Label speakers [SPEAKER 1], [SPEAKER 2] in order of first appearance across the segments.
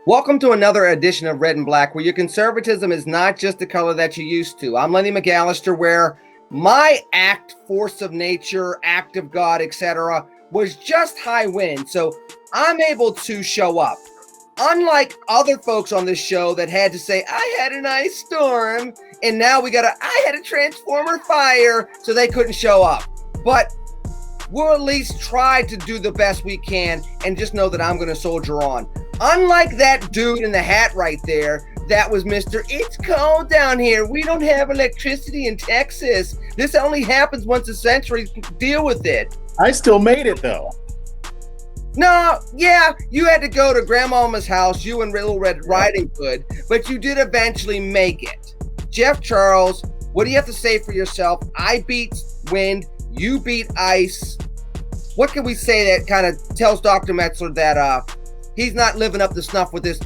[SPEAKER 1] Welcome to another edition of Red and Black, where your conservatism is not just the color that you're used to. I'm Lenny McAllister, where my act, force of nature, act of God, etc., was just high wind. So I'm able to show up. Unlike other folks on this show that had to say, I had an ice storm, and now I had a transformer fire, so they couldn't show up. But we'll at least try to do the best we can and just know that I'm going to soldier on. Unlike that dude in the hat right there, that was Mr. It's cold down here. We don't have electricity in Texas. This only happens once a century. Deal with it.
[SPEAKER 2] I still made it, though.
[SPEAKER 1] No, yeah, you had to go to Grandmama's house, you and Little Red Riding Hood, but you did eventually make it. Jeff Charles, what do you have to say for yourself? I beat wind, you beat ice. What can we say that kind of tells Dr. Metzler that he's not living up to snuff with this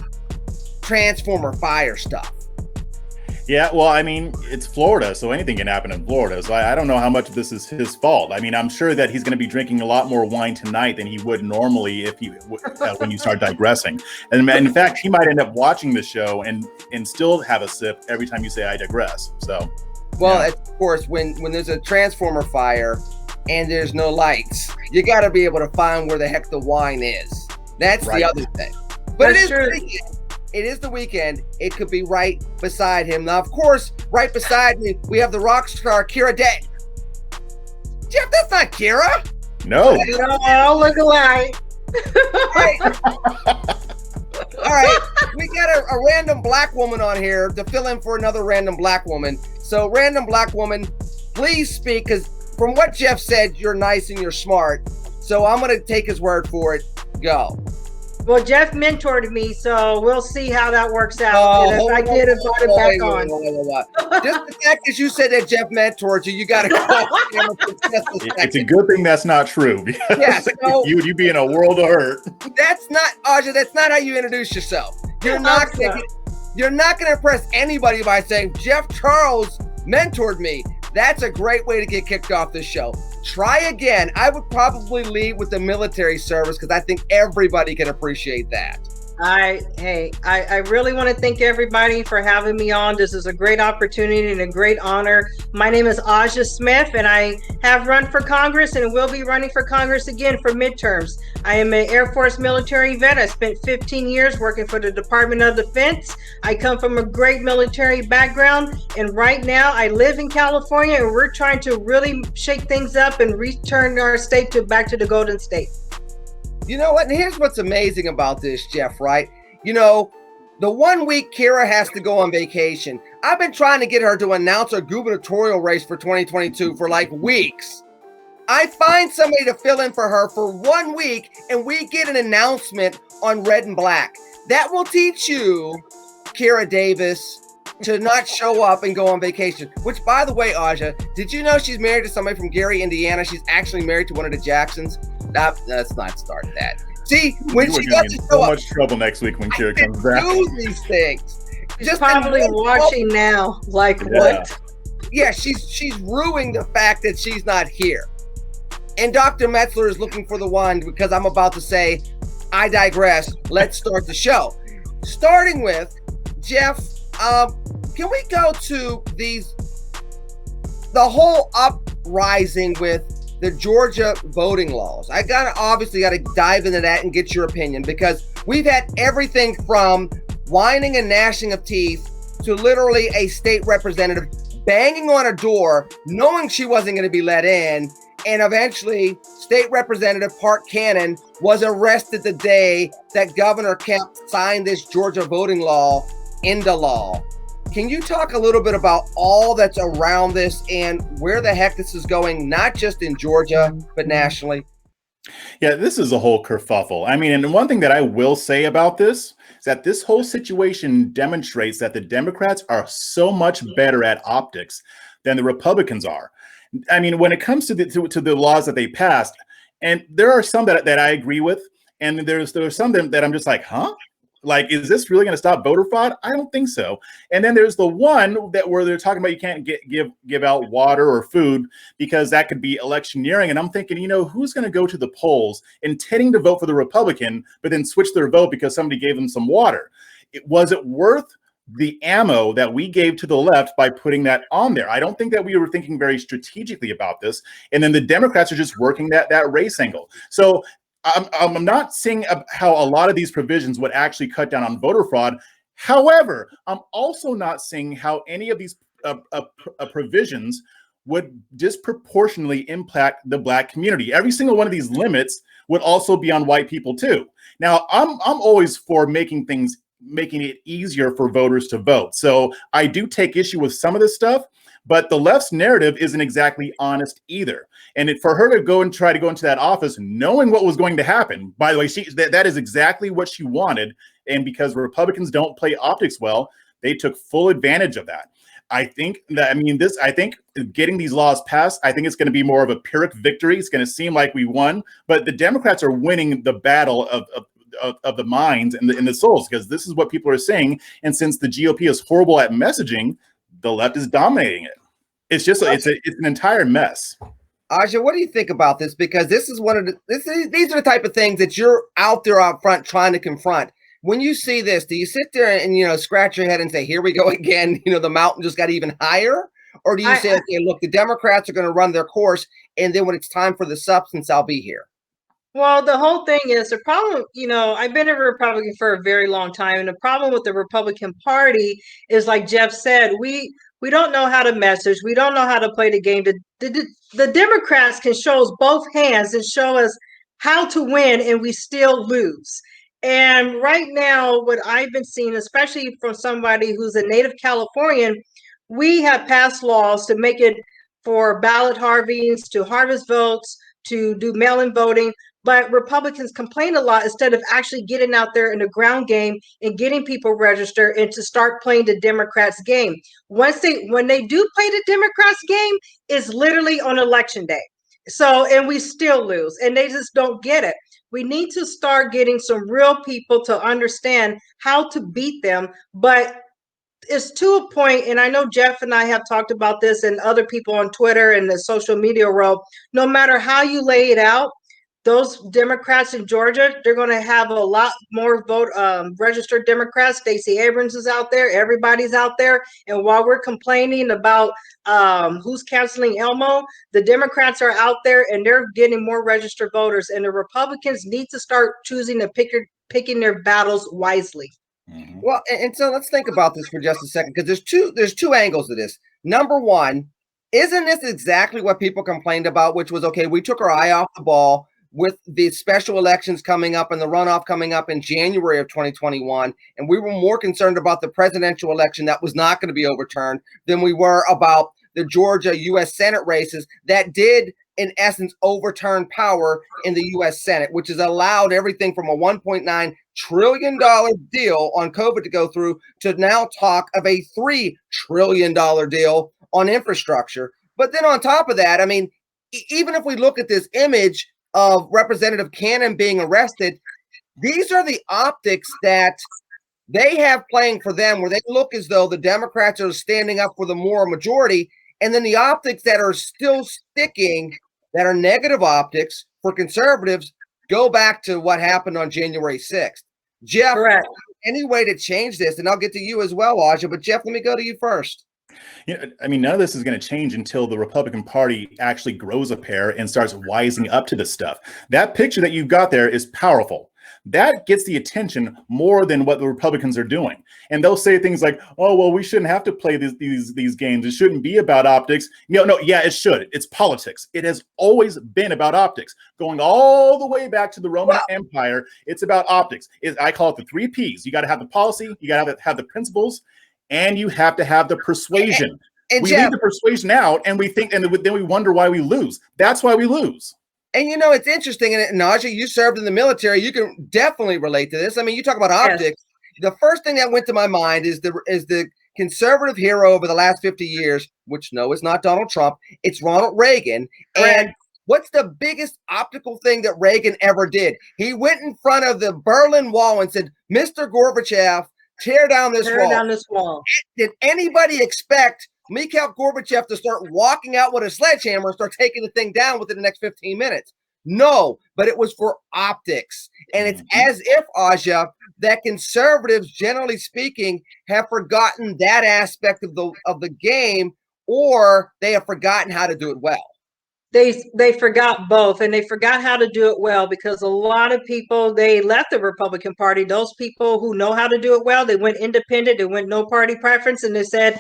[SPEAKER 1] transformer fire stuff?
[SPEAKER 2] Yeah, well, I mean, it's Florida, so anything can happen in Florida. So I don't know how much of this is his fault. I mean, I'm sure that he's going to be drinking a lot more wine tonight than he would normally if he when you start digressing. And in fact, he might end up watching the show and still have a sip every time you say I digress. So,
[SPEAKER 1] well, yeah. Of course, when there's a transformer fire and there's no lights, you got to be able to find where the heck the wine is. That's right. The other thing. But
[SPEAKER 3] That's
[SPEAKER 1] it is
[SPEAKER 3] true.
[SPEAKER 1] It is the weekend. It could be right beside him. Now, of course, right beside me, we have the rock star AIRDATE. Jeff, that's not Kira.
[SPEAKER 2] No.
[SPEAKER 3] No, look away.
[SPEAKER 1] All right. We got a random black woman on here to fill in for another random black woman. So, random black woman, please speak, because from what Jeff said, you're nice and you're smart. So I'm going to take his word for it. Go.
[SPEAKER 3] Well, Jeff mentored me, so we'll see how that works out. And if I get invited back on.
[SPEAKER 1] Just the fact that you said that Jeff mentored you, you got to call him.
[SPEAKER 2] It's a good thing that's not true.
[SPEAKER 1] Yeah, so,
[SPEAKER 2] you'd be in a world of hurt.
[SPEAKER 1] That's not, Aja, that's not how you introduce yourself. You're not going to impress anybody by saying, Jeff Charles mentored me. That's a great way to get kicked off this show. Try again. I would probably lead with the military service because I think everybody can appreciate that.
[SPEAKER 3] I really want to thank everybody for having me on. This is a great opportunity and a great honor. My name is Aja Smith, and I have run for Congress and will be running for Congress again for midterms. I am an Air Force military vet. I spent 15 years working for the Department of Defense. I come from a great military background, and right now I live in California, and we're trying to really shake things up and return our state back to the Golden State.
[SPEAKER 1] You know what? And here's what's amazing about this, Jeff, right? You know, the 1 week Kira has to go on vacation. I've been trying to get her to announce a gubernatorial race for 2022 for like weeks. I find somebody to fill in for her for 1 week, and we get an announcement on Red and Black. That will teach you, Kira Davis, to not show up and go on vacation. Which, by the way, Aja, did you know she's married to somebody from Gary, Indiana? She's actually married to one of the Jacksons. Let's not start that. See, when she doesn't show
[SPEAKER 2] so
[SPEAKER 1] up,
[SPEAKER 2] much trouble next week when Kira comes back.
[SPEAKER 1] Do these things.
[SPEAKER 3] Just probably watching now. Like what?
[SPEAKER 1] Yeah, she's ruining the fact that she's not here. And Dr. Metzler is looking for the one because I'm about to say, I digress. Let's start the show. Starting with Jeff. Can we go to the whole uprising with the Georgia voting laws? I obviously got to dive into that and get your opinion, because we've had everything from whining and gnashing of teeth to literally a state representative banging on a door, knowing she wasn't going to be let in. And eventually, State Representative Park Cannon was arrested the day that Governor Kemp signed this Georgia voting law into law. Can you talk a little bit about all that's around this and where the heck this is going, not just in Georgia, but nationally?
[SPEAKER 2] Yeah, this is a whole kerfuffle. I mean, and one thing that I will say about this is that this whole situation demonstrates that the Democrats are so much better at optics than the Republicans are. I mean, when it comes to the laws that they passed, and there are some that I agree with, and there's some that I'm just like, huh? Like, is this really going to stop voter fraud? I don't think so. And then there's the one that where they're talking about you can't give out water or food because that could be electioneering. And I'm thinking, who's going to go to the polls intending to vote for the Republican, but then switch their vote because somebody gave them some water? Was it worth the ammo that we gave to the left by putting that on there? I don't think that we were thinking very strategically about this. And then the Democrats are just working that race angle. So I'm not seeing how a lot of these provisions would actually cut down on voter fraud. However, I'm also not seeing how any of these provisions would disproportionately impact the Black community. Every single one of these limits would also be on white people too. Now, I'm always for making it easier for voters to vote. So I do take issue with some of this stuff, but the left's narrative isn't exactly honest either. And for her to go and try to go into that office knowing what was going to happen, by the way, that is exactly what she wanted. And because Republicans don't play optics well, they took full advantage of that. I think getting these laws passed, I think it's going to be more of a Pyrrhic victory. It's going to seem like we won, but the Democrats are winning the battle of the minds and the souls, because this is what people are saying. And since the GOP is horrible at messaging, the left is dominating it. It's just it's an entire mess.
[SPEAKER 1] Aja, what do you think about this? Because this is these are the type of things that you're out there out front trying to confront. When you see this, do you sit there and scratch your head and say, "Here we go again"? The mountain just got even higher, or do you say, "Okay, look, the Democrats are going to run their course, and then when it's time for the substance, I'll be here"?
[SPEAKER 3] Well, the whole thing is the problem, I've been a Republican for a very long time. And the problem with the Republican Party is, like Jeff said, we don't know how to message. We don't know how to play the game. The Democrats can show us both hands and show us how to win, and we still lose. And right now, what I've been seeing, especially from somebody who's a native Californian, we have passed laws to make it for ballot harvestings, to harvest votes, to do mail-in voting. But Republicans complain a lot instead of actually getting out there in the ground game and getting people registered and to start playing the Democrats' game. When they do play the Democrats' game, is literally on election day. So, and we still lose, and they just don't get it. We need to start getting some real people to understand how to beat them. But it's to a point, and I know Jeff and I have talked about this, and other people on Twitter and the social media world, no matter how you lay it out, those Democrats in Georgia, they're going to have a lot more registered Democrats. Stacey Abrams is out there. Everybody's out there. And while we're complaining about who's canceling Elmo, the Democrats are out there and they're getting more registered voters. And the Republicans need to start choosing to picking their battles wisely.
[SPEAKER 1] Mm-hmm. Well, and so let's think about this for just a second, because there's two angles to this. Number one, isn't this exactly what people complained about, which was, okay, we took our eye off the ball with the special elections coming up and the runoff coming up in January of 2021, and we were more concerned about the presidential election that was not going to be overturned than we were about the Georgia U.S. Senate races that did, in essence, overturn power in the U.S. Senate, which has allowed everything from a $1.9 trillion deal on COVID to go through to now talk of a $3 trillion deal on infrastructure. But then on top of that, I mean, even if we look at this image of Representative Cannon being arrested, these are the optics that they have playing for them, where they look as though the Democrats are standing up for the moral majority, and then the optics that are still sticking, that are negative optics for conservatives, go back to what happened on January 6th. Jeff,
[SPEAKER 3] correct.
[SPEAKER 1] Any way to change this? And I'll get to you as well, Aja, but Jeff, let me go to you first.
[SPEAKER 2] I mean, none of this is going to change until the Republican Party actually grows a pair and starts wising up to this stuff. That picture that you've got there is powerful. That gets the attention more than what the Republicans are doing. And they'll say things like, "Oh, well, we shouldn't have to play these games. It shouldn't be about optics." No, yeah, it should. It's politics. It has always been about optics. Going all the way back to the Roman Empire, it's about optics. I call it the 3 Ps. You got to have the policy, you got to have the principles, and you have to have the persuasion. And we leave the persuasion out, and we think, and then we wonder why we lose. That's why we lose.
[SPEAKER 1] And it's interesting, and Aja, you served in the military. You can definitely relate to this. I mean, you talk about optics. Yes. The first thing that went to my mind is the conservative hero over the last 50 years, which no, is not Donald Trump. It's Ronald Reagan. Correct. And What's the biggest optical thing that Reagan ever did? He went in front of the Berlin Wall and said, Mr. Gorbachev, tear down this wall.
[SPEAKER 3] Down this wall.
[SPEAKER 1] Did anybody expect Mikhail Gorbachev to start walking out with a sledgehammer and start taking the thing down within the next 15 minutes? No, but it was for optics. And it's as if, Aja, that conservatives, generally speaking, have forgotten that aspect of the game, or they have forgotten how to do it well.
[SPEAKER 3] They forgot both, and they forgot how to do it well, because a lot of people, they left the Republican Party. Those people who know how to do it well, they went independent, they went no party preference, and they said,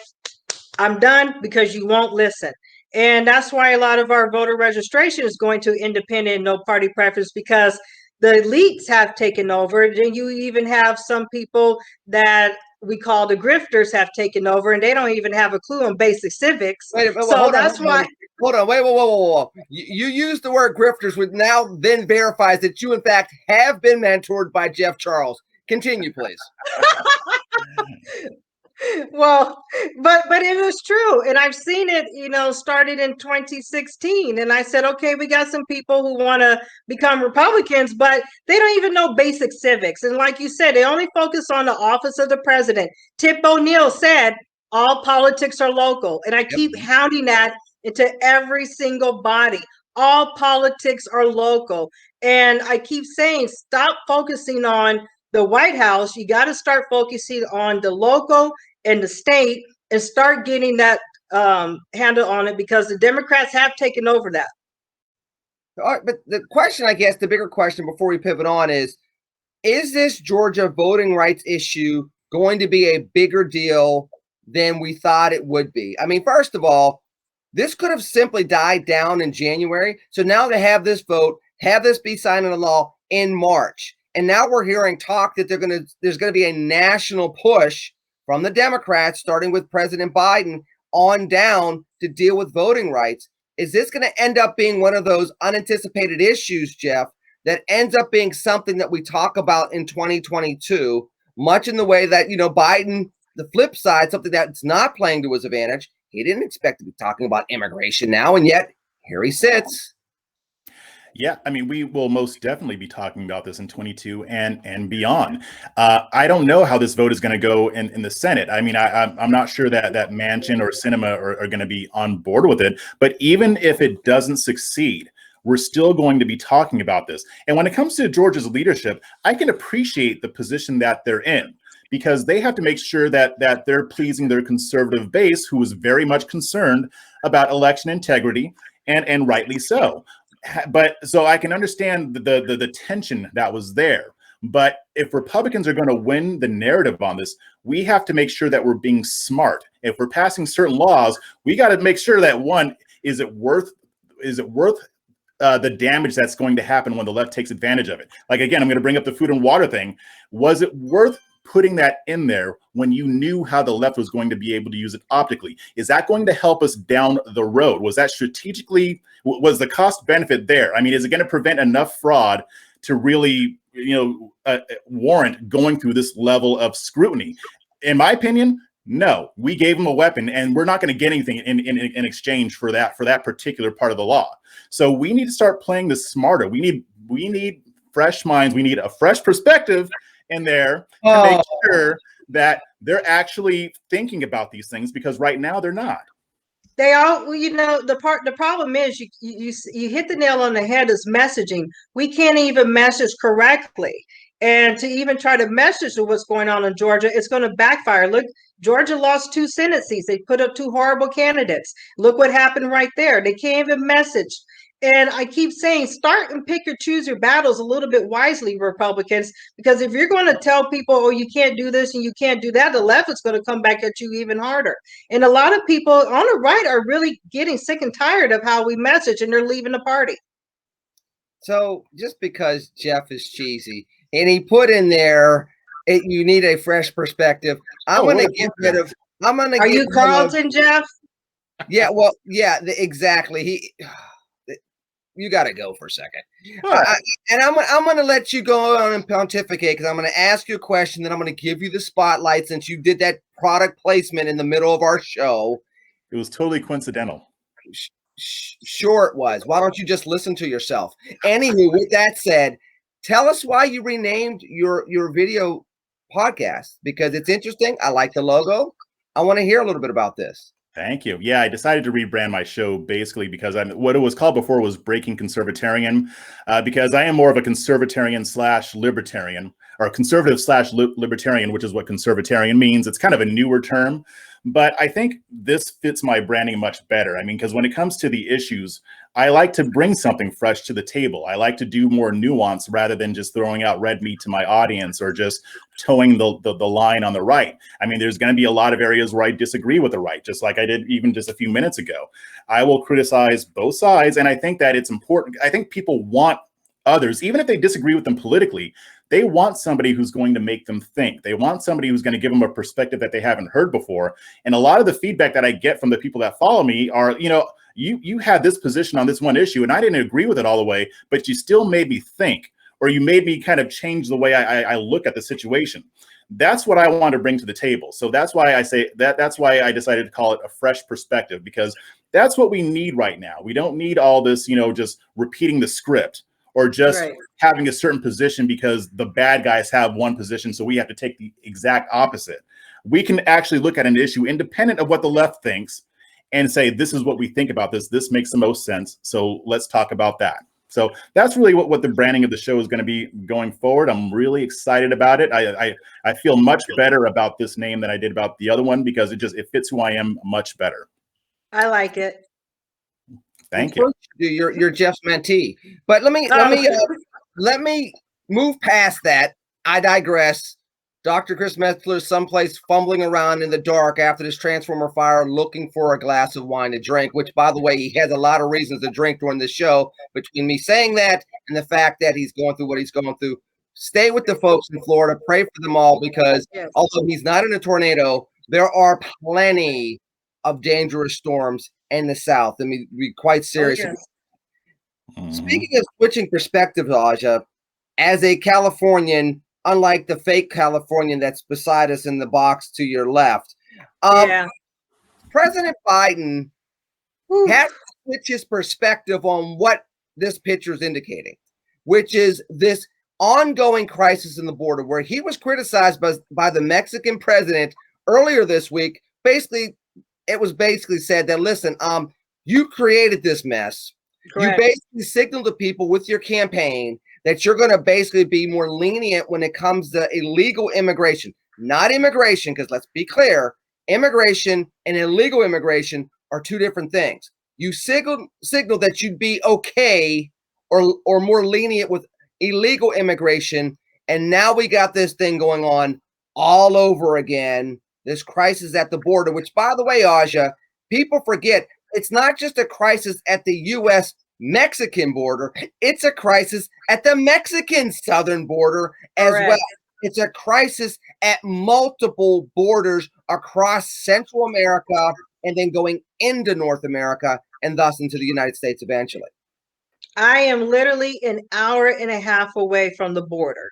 [SPEAKER 3] I'm done, because you won't listen. And that's why a lot of our voter registration is going to independent, no party preference, because the elites have taken over. Then you even have some people that we call the grifters have taken over, and they don't even have a clue on basic civics. So that's why.
[SPEAKER 1] Hold on, whoa. You used the word grifters, which now then verifies that you, in fact, have been mentored by Jeff Charles. Continue, please.
[SPEAKER 3] Well, but it was true, and I've seen it, started in 2016, and I said, okay, we got some people who want to become Republicans, but they don't even know basic civics. And like you said, they only focus on the office of the president. Tip O'Neill said all politics are local, and I keep hounding that into every single body. All politics are local, and I keep saying, stop focusing on the White House. You got to start focusing on the local and the state, and start getting that handle on it, because the Democrats have taken over that.
[SPEAKER 1] All right, but the question, I guess, the bigger question before we pivot on is this Georgia voting rights issue going to be a bigger deal than we thought it would be? I mean, first of all, this could have simply died down in January. So now to have this vote, have this be signed into law in March. And now we're hearing talk that there's going to be a national push from the Democrats, starting with President Biden on down, to deal with voting rights. Is this going to end up being one of those unanticipated issues, Jeff, that ends up being something that we talk about in 2022, much in the way that, Biden, the flip side, something that's not playing to his advantage? He didn't expect to be talking about immigration now, and yet here he sits.
[SPEAKER 2] Yeah, I mean, we will most definitely be talking about this in 22 and beyond. I don't know how this vote is going to go in the Senate. I mean, I'm not sure that Manchin or Sinema are going to be on board with it. But even if it doesn't succeed, we're still going to be talking about this. And when it comes to Georgia's leadership, I can appreciate the position that they're in, because they have to make sure that they're pleasing their conservative base, who is very much concerned about election integrity, and rightly so. But so I can understand the tension that was there. But if Republicans are going to win the narrative on this, we have to make sure that we're being smart. If we're passing certain laws, we got to make sure that, one, is it worth the damage that's going to happen when the left takes advantage of it? Like, again, I'm going to bring up the food and water thing. Was it worth putting that in there when you knew how the left was going to be able to use it optically? Is that going to help us down the road? Was that strategically, was the cost benefit there? I mean, is it going to prevent enough fraud to really, warrant going through this level of scrutiny? In my opinion, no. We gave them a weapon, and we're not going to get anything in exchange for that particular part of the law. So we need to start playing this smarter. We need fresh minds. We need a fresh perspective in there to make sure that they're actually thinking about these things, because right now they're not.
[SPEAKER 3] They all, the problem is you hit the nail on the head, is messaging. We can't even message correctly. And to even try to message what's going on in Georgia, it's going to backfire. Look, Georgia lost 2 Senate seats. They put up 2 horrible candidates. Look what happened right there. They can't even message. And I keep saying, start and choose your battles a little bit wisely, Republicans, because if you're going to tell people, oh, you can't do this and you can't do that, the left is going to come back at you even harder. And a lot of people on the right are really getting sick and tired of how we message, and they're leaving the party.
[SPEAKER 1] So just because Jeff is cheesy and he put in there, you need a fresh perspective, I'm going to get rid of.
[SPEAKER 3] Are you Carlton, Jeff?
[SPEAKER 1] Yeah, well, yeah, exactly. You got to go for a second. And I'm going to let you go on and pontificate, because I'm going to ask you a question, then I'm going to give you the spotlight, since you did that product placement in the middle of our show.
[SPEAKER 2] It was totally coincidental.
[SPEAKER 1] Sure it was. Why don't you just listen to yourself? Anywho, with that said, tell us why you renamed your video podcast, because it's interesting. I like the logo. I want to hear a little bit about this.
[SPEAKER 2] Thank you. Yeah, I decided to rebrand my show basically because what it was called before was Breaking Conservatarian, because I am more of a conservatarian slash libertarian, or conservative slash libertarian, which is what conservatarian means. It's kind of a newer term, but I think this fits my branding much better. I mean, because when it comes to the issues, I like to bring something fresh to the table. I like to do more nuance rather than just throwing out red meat to my audience or just towing the line on the right. I mean, there's going to be a lot of areas where I disagree with the right, just like I did even just a few minutes ago. I will criticize both sides, and I think that it's important. I think people want others, even if they disagree with them politically, they want somebody who's going to make them think. They want somebody who's going to give them a perspective that they haven't heard before. And a lot of the feedback that I get from the people that follow me are, you had this position on this one issue and I didn't agree with it all the way, but you still made me think, or you made me kind of change the way I look at the situation. That's what I want to bring to the table. So that's why I say that's why I decided to call it a fresh perspective, because that's what we need right now. We don't need all this, just repeating the script or just having a certain position because the bad guys have one position, so we have to take the exact opposite. We can actually look at an issue independent of what the left thinks and say, this is what we think about this. This makes the most sense. So let's talk about that. So that's really what the branding of the show is going to be going forward. I'm really excited about it. I feel much better about this name than I did about the other one, because it fits who I am much better.
[SPEAKER 3] I like it.
[SPEAKER 2] Thank you.
[SPEAKER 1] You're Jeff's mentee, but let me move past that. I digress. Dr. Chris Metzler someplace fumbling around in the dark after this transformer fire, looking for a glass of wine to drink, which, by the way, he has a lot of reasons to drink during this show, between me saying that and the fact that he's going through what he's going through. Stay with the folks in Florida. Pray for them all, because although he's not in a tornado, there are plenty of dangerous storms in the South. I mean, be quite serious. Speaking of switching perspectives, Aja, as a Californian, unlike the fake Californian that's beside us in the box to your left, President Biden has to switch his perspective on what this picture is indicating, which is this ongoing crisis in the border, where he was criticized by the Mexican president earlier this week. It was basically said that, listen, you created this mess. Correct. You basically signaled to people with your campaign that you're going to basically be more lenient when it comes to illegal immigration, not immigration, because let's be clear, immigration and illegal immigration are two different things. You signal that you'd be okay or more lenient with illegal immigration, and now we got this thing going on all over again. This crisis at the border, which, by the way, Aja, people forget, it's not just a crisis at the U.S.-Mexican border. It's a crisis at the Mexican southern border as well. It's a crisis at multiple borders across Central America and then going into North America and thus into the United States eventually.
[SPEAKER 3] I am literally an hour and a half away from the border.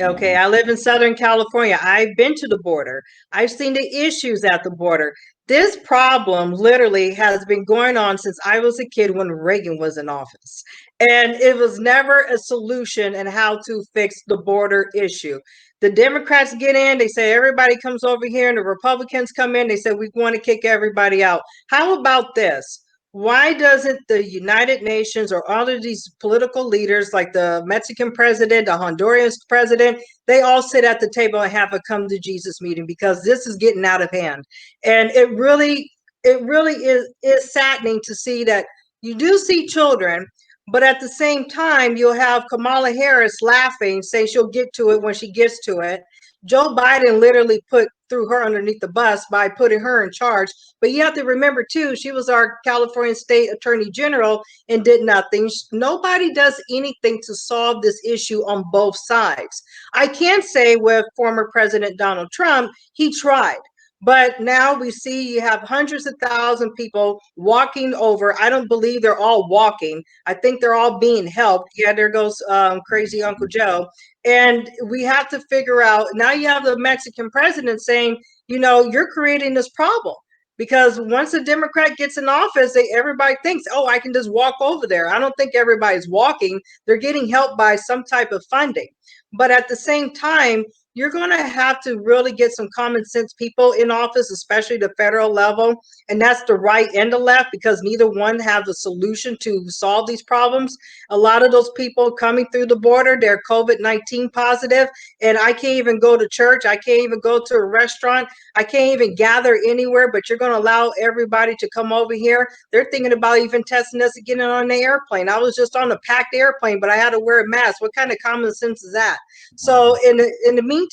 [SPEAKER 3] Okay, I live in Southern California. I've been to the border. I've seen the issues at the border. This problem literally has been going on since I was a kid, when Reagan was in office. And it was never a solution in how to fix the border issue. The Democrats get in, they say everybody comes over here, and the Republicans come in, they say we want to kick everybody out. How about this? Why doesn't the United Nations or all of these political leaders, like the Mexican president, the Honduran president, they all sit at the table and have a come to Jesus meeting, because this is getting out of hand. And it really is saddening to see that you do see children, but at the same time, you'll have Kamala Harris laughing, say she'll get to it when she gets to it. Joe Biden literally threw her underneath the bus by putting her in charge. But you have to remember, too, she was our California State Attorney General and did nothing. Nobody does anything to solve this issue on both sides. I can say with former President Donald Trump, he tried. But now we see you have hundreds of thousands of people walking over. I don't believe they're all walking. I think they're all being helped. Yeah, there goes crazy Uncle Joe. And we have to figure out, now you have the Mexican president saying, you're creating this problem. Because once a Democrat gets in office, everybody thinks, oh, I can just walk over there. I don't think everybody's walking. They're getting help by some type of funding. But at the same time, you're going to have to really get some common sense people in office, especially the federal level. And that's the right and the left, because neither one have the solution to solve these problems. A lot of those people coming through the border, they're COVID-19 positive, and I can't even go to church. I can't even go to a restaurant. I can't even gather anywhere, but you're going to allow everybody to come over here. They're thinking about even testing us to get on the airplane. I was just on a packed airplane, but I had to wear a mask. What kind of common sense is that? So in the meantime,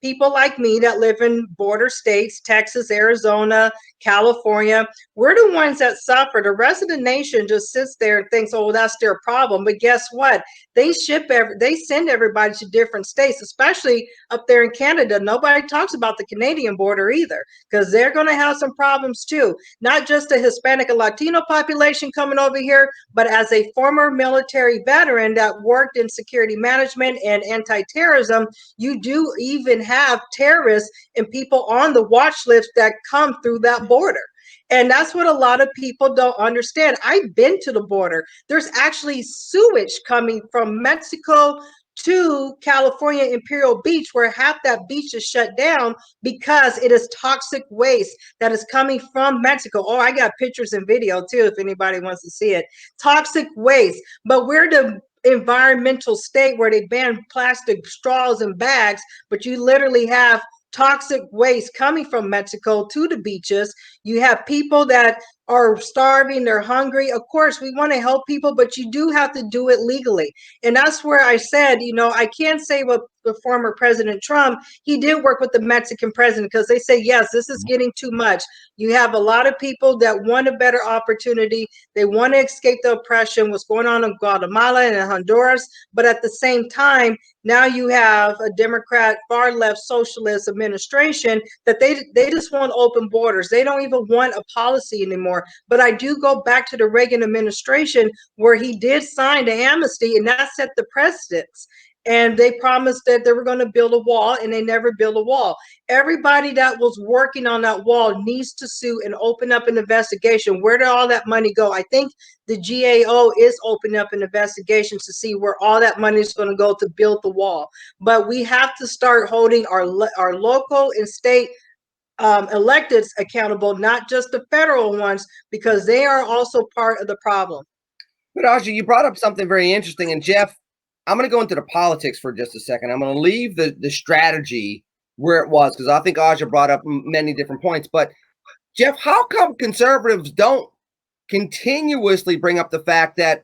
[SPEAKER 3] people like me that live in border states, Texas, Arizona, California, we're the ones that suffer. The rest of the nation just sits there and thinks, oh, well, that's their problem. But guess what? They send everybody to different states, especially up there in Canada. Nobody talks about the Canadian border either, because they're going to have some problems too. Not just the Hispanic and Latino population coming over here, but as a former military veteran that worked in security management and anti-terrorism, you do even have terrorists and people on the watch list that come through that border. And that's what a lot of people don't understand. I've been to the border. There's actually sewage coming from Mexico to California Imperial Beach, where half that beach is shut down because it is toxic waste that is coming from Mexico. Oh, I got pictures and video too, if anybody wants to see it. Toxic waste. But we're the environmental state where they ban plastic straws and bags, but you literally have toxic waste coming from Mexico to the beaches. You have people that are starving, they're hungry. Of course, we want to help people, but you do have to do it legally. And that's where I said, I can't say what the former President Trump, he did work with the Mexican president, because they say, yes, this is getting too much. You have a lot of people that want a better opportunity. They want to escape the oppression, what's going on in Guatemala and in Honduras. But at the same time, now you have a Democrat, far left socialist administration that they just want open borders. They don't even want a policy anymore. But I do go back to the Reagan administration, where he did sign the amnesty, and that set the precedents. And they promised that they were going to build a wall, and they never built a wall. Everybody that was working on that wall needs to sue and open up an investigation. Where did all that money go? I think the GAO is opening up an investigation to see where all that money is going to go to build the wall. But we have to start holding our local and state electeds accountable, not just the federal ones, because they are also part of the problem.
[SPEAKER 1] But Aja, you brought up something very interesting. And Jeff, I'm going to go into the politics for just a second. I'm going to leave the strategy where it was, because I think Aja brought up many different points. But Jeff, how come conservatives don't continuously bring up the fact that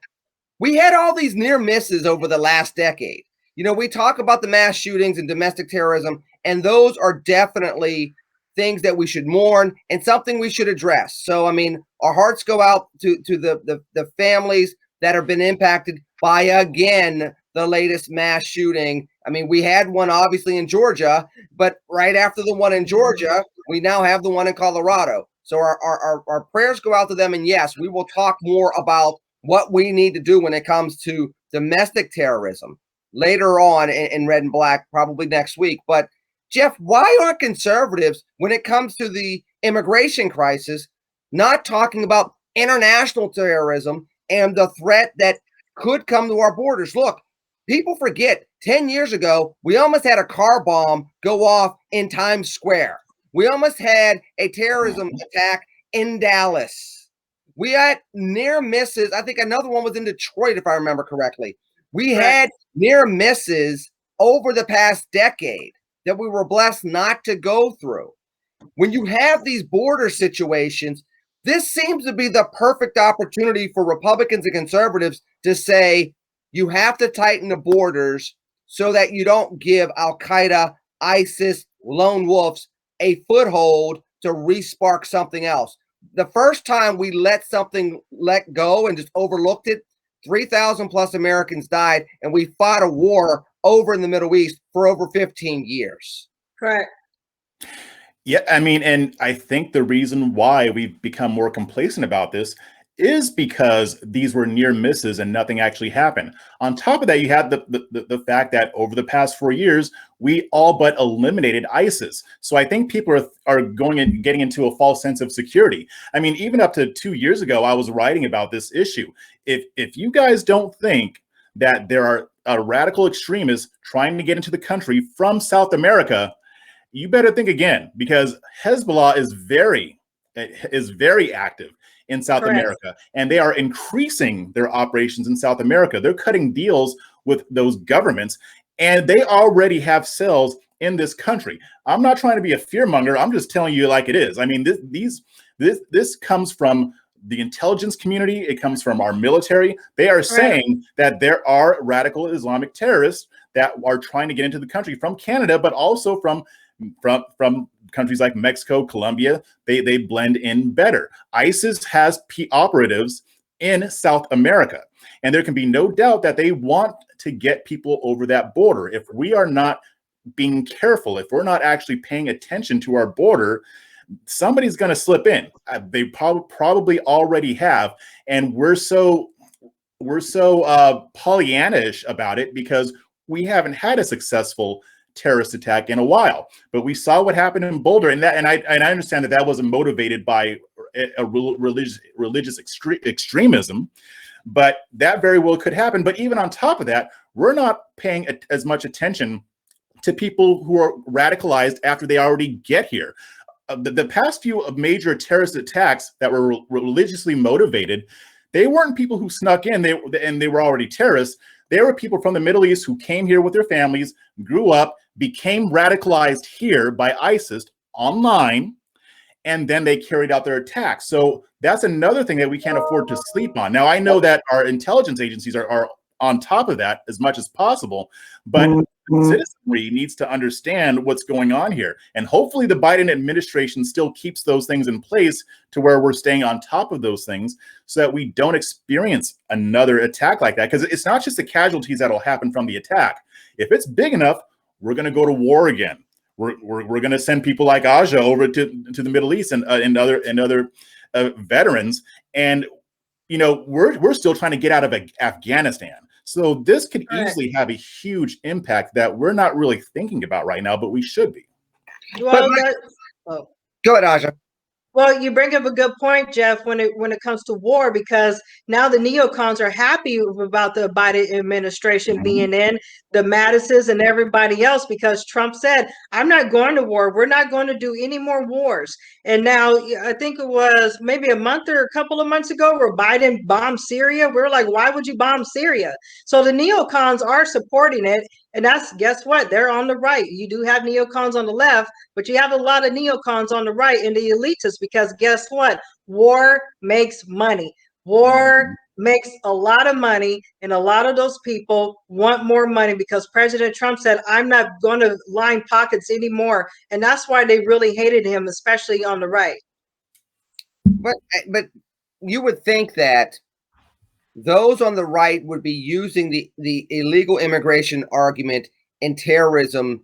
[SPEAKER 1] we had all these near misses over the last decade? We talk about the mass shootings and domestic terrorism, and those are definitely things that we should mourn and something we should address. So, I mean, our hearts go out to the families that have been impacted by, again, the latest mass shooting. I mean, we had one obviously in Georgia, but right after the one in Georgia, we now have the one in Colorado. So our prayers go out to them. And yes, we will talk more about what we need to do when it comes to domestic terrorism later on in Red and Black, probably next week. But Jeff, why aren't conservatives, when it comes to the immigration crisis, not talking about international terrorism and the threat that could come to our borders? Look, people forget 10 years ago, we almost had a car bomb go off in Times Square. We almost had a terrorism attack in Dallas. We had near misses. I think another one was in Detroit, if I remember correctly. We had near misses over the past decade that we were blessed not to go through. When you have these border situations, this seems to be the perfect opportunity for Republicans and conservatives to say, you have to tighten the borders so that you don't give Al-Qaeda, ISIS, lone wolves a foothold to re-spark something else. The first time we let go and just overlooked it, 3,000 plus Americans died, and we fought a war over in the Middle East for over 15 years.
[SPEAKER 3] Correct.
[SPEAKER 2] Yeah, I mean, and I think the reason why we've become more complacent about this is because these were near misses and nothing actually happened. On top of that, you had the fact that over the past 4 years, we all but eliminated ISIS. So I think people are going and getting into a false sense of security. I mean, even up to 2 years ago, I was writing about this issue. If you guys don't think that there are radical extremists trying to get into the country from South America, you better think again, because Hezbollah is very active in South America, and they are increasing their operations in South America. They're cutting deals with those governments, and they already have cells in this country. I'm not trying to be a fearmonger. I'm just telling you like it is. I mean, this comes from the intelligence community. It comes from our military. They are saying that there are radical Islamic terrorists that are trying to get into the country from Canada, but also from countries like Mexico, Colombia. They blend in better. ISIS has operatives in South America, and there can be no doubt that they want to get people over that border. If we are not being careful, if we're not actually paying attention to our border, somebody's going to slip in. They probably already have, and we're so Pollyannish about it because we haven't had a successful terrorist attack in a while. But we saw what happened in Boulder, and I understand that wasn't motivated by a religious extremism, but that very well could happen. But even on top of that, we're not paying as much attention to people who are radicalized after they already get here. The past few major terrorist attacks that were religiously motivated, they weren't people who snuck in and they were already terrorists. They were people from the Middle East who came here with their families, grew up, became radicalized here by ISIS online, and then they carried out their attacks. So that's another thing that we can't afford to sleep on. Now, I know that our intelligence agencies are on top of that as much as possible, but citizenry needs to understand what's going on here. And hopefully the Biden administration still keeps those things in place to where we're staying on top of those things so that we don't experience another attack like that. Because it's not just the casualties that'll happen from the attack. If it's big enough, we're going to go to war again. We're going to send people like Aja over to the Middle East and other veterans. And, you know, we're still trying to get out of Afghanistan. So this could easily have a huge impact that we're not really thinking about right now, but we should be.
[SPEAKER 3] Well,
[SPEAKER 1] go ahead, Aja.
[SPEAKER 3] Well, you bring up a good point, Jeff, when it comes to war, because now the neocons are happy about the Biden administration being in, the Mattises and everybody else, because Trump said, I'm not going to war. We're not going to do any more wars. And now I think it was maybe a month or a couple of months ago where Biden bombed Syria. We're like, why would you bomb Syria? So the neocons are supporting it. And guess what? They're on the right. You do have neocons on the left, but you have a lot of neocons on the right and the elitists, because guess what? War makes money. War makes a lot of money, and a lot of those people want more money because President Trump said, I'm not going to line pockets anymore. And that's why they really hated him, especially on the right.
[SPEAKER 1] But you would think that those on the right would be using the illegal immigration argument and terrorism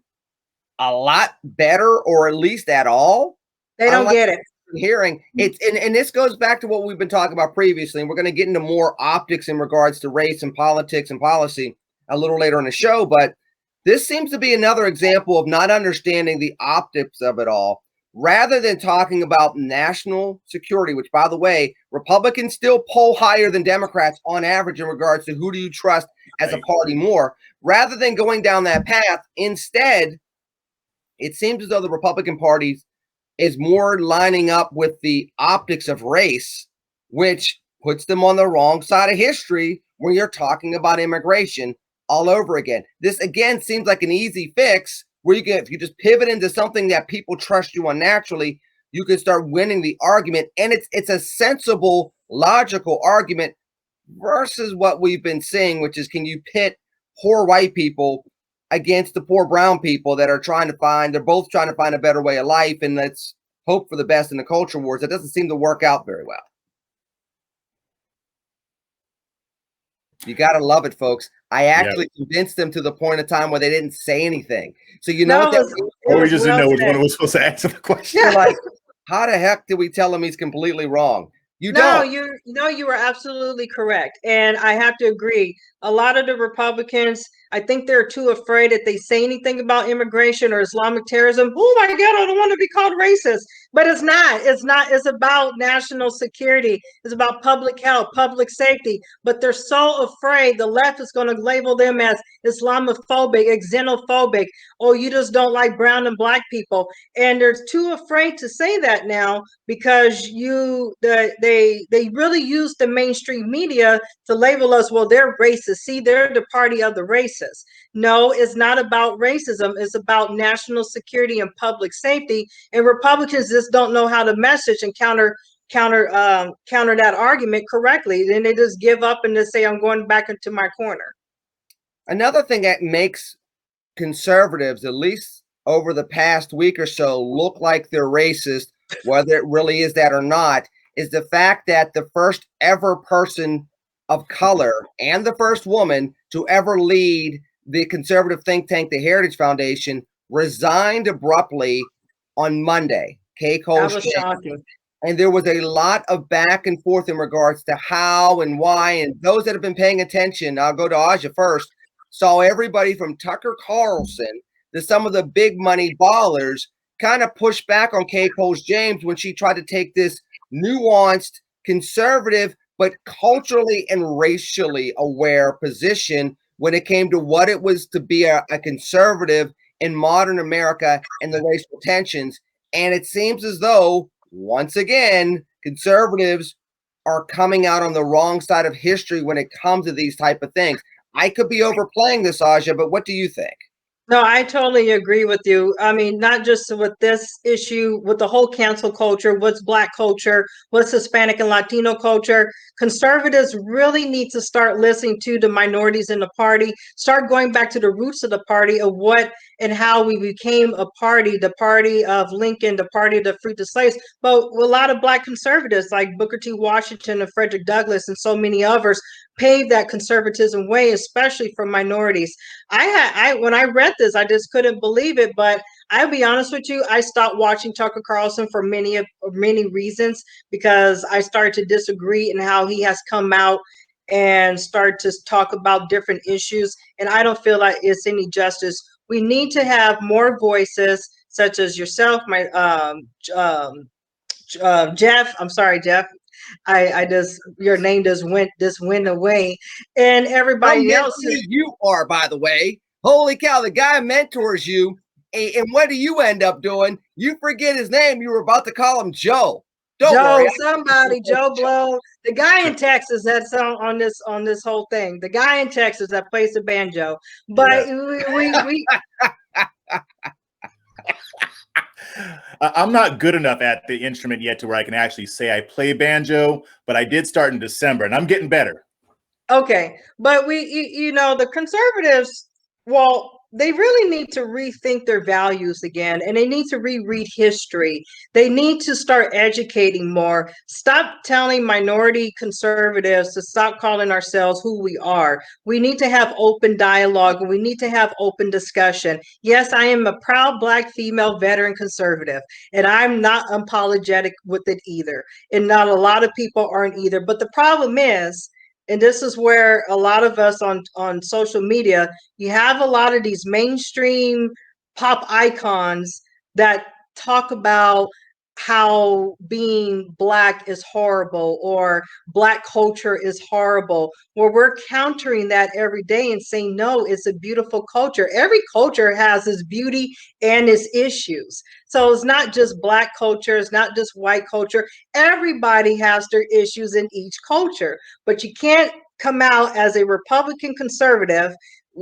[SPEAKER 1] a lot better, or at least at all.
[SPEAKER 3] They don't get it.
[SPEAKER 1] Hearing it's and this goes back to what we've been talking about previously, and we're going to get into more optics in regards to race and politics and policy a little later in the show. But this seems to be another example of not understanding the optics of it all, rather than talking about national security, which, by the way, Republicans still poll higher than Democrats on average in regards to who do you trust as a party more. Rather than going down that path, instead, it seems as though the Republican Party is more lining up with the optics of race, which puts them on the wrong side of history when you're talking about immigration all over again. This, again, seems like an easy fix where if you just pivot into something that people trust you on naturally, you can start winning the argument. And it's a sensible, logical argument versus what we've been seeing, which is, can you pit poor white people against the poor brown people that are they're both trying to find a better way of life, and let's hope for the best in the culture wars. It doesn't seem to work out very well. You got to love it, folks. I actually convinced them to the point of time where they didn't say anything. So you know,
[SPEAKER 2] or we just didn't know which one was supposed to answer the question.
[SPEAKER 1] You're like, how the heck did we tell him he's completely wrong? You
[SPEAKER 3] No,
[SPEAKER 1] don't.
[SPEAKER 3] you are absolutely correct. And I have to agree. A lot of the Republicans, I think they're too afraid that they say anything about immigration or Islamic terrorism. Oh my God, I don't want to be called racist. But it's not. It's not. It's about national security. It's about public health, public safety. But they're so afraid the left is going to label them as Islamophobic, xenophobic. Oh, you just don't like brown and black people. And they're too afraid to say that now because they really use the mainstream media to label us, well, they're racist. See, they're the party of the racists. No, it's not about racism. It's about national security and public safety. And Republicans just don't know how to message and counter that argument correctly. Then they just give up and just say, I'm going back into my corner.
[SPEAKER 1] Another thing that makes conservatives, at least over the past week or so, look like they're racist, whether it really is that or not, is the fact that the first ever person of color and the first woman to ever lead the conservative think tank, the Heritage Foundation, resigned abruptly on Monday.
[SPEAKER 3] That was shocking.
[SPEAKER 1] And there was a lot of back and forth in regards to how and why. And those that have been paying attention, I'll go to Aja first, saw everybody from Tucker Carlson to some of the big money ballers kind of push back on Kay Coles James when she tried to take this nuanced, conservative, but culturally and racially aware position when it came to what it was to be a conservative in modern America and the racial tensions. And it seems as though, once again, conservatives are coming out on the wrong side of history when it comes to these type of things. I could be overplaying this, Aja, but what do you think?
[SPEAKER 3] No, I totally agree with you. I mean, not just with this issue, with the whole cancel culture, what's Black culture, what's Hispanic and Latino culture. Conservatives really need to start listening to the minorities in the party, start going back to the roots of the party of what and how we became a party, the party of Lincoln, the party of the fruit of slaves. But a lot of Black conservatives like Booker T. Washington and Frederick Douglass and so many others paved that conservatism way, especially for minorities. When I read this, I just couldn't believe it. But I'll be honest with you, I stopped watching Tucker Carlson for many reasons because I started to disagree in how he has come out and started to talk about different issues. And I don't feel like it's any justice. We need to have more voices, such as yourself, my Jeff. I'm sorry, Jeff. I just your name just went away, and everybody else.
[SPEAKER 1] You are, by the way. Holy cow! The guy mentors you, and what do you end up doing? You forget his name. You were about to call him Joe.
[SPEAKER 3] Joe Blow, the guy in Texas that's on this whole thing. The guy in Texas that plays the banjo. But we
[SPEAKER 2] I'm not good enough at the instrument yet to where I can actually say I play banjo, but I did start in December, and I'm getting better.
[SPEAKER 3] Okay, but the conservatives, well, they really need to rethink their values again, and they need to reread history. They need to start educating more. Stop telling minority conservatives to stop calling ourselves who we are. We need to have open dialogue, and we need to have open discussion. Yes, I am a proud Black female veteran conservative, and I'm not unapologetic with it either. And not a lot of people aren't either. But the problem is, and this is where a lot of us on social media, you have a lot of these mainstream pop icons that talk about how being Black is horrible or Black culture is horrible, where we're countering that every day and saying, no, it's a beautiful culture. Every culture has its beauty and its issues. So it's not just Black culture, it's not just white culture. Everybody has their issues in each culture, but you can't come out as a Republican conservative,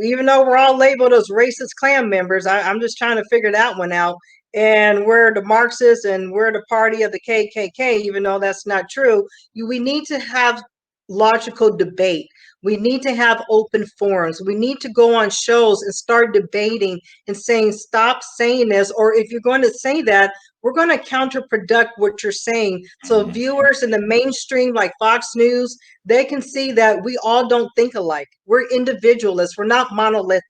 [SPEAKER 3] even though we're all labeled as racist Klan members. I'm just trying to figure that one out. And we're the Marxists and we're the party of the KKK, even though that's not true. We need to have logical debate. We need to have open forums. We need to go on shows and start debating and saying, stop saying this. Or if you're going to say that, we're going to counterproduct what you're saying. So viewers in the mainstream, like Fox News, they can see that we all don't think alike. We're individualists. We're not monolithic.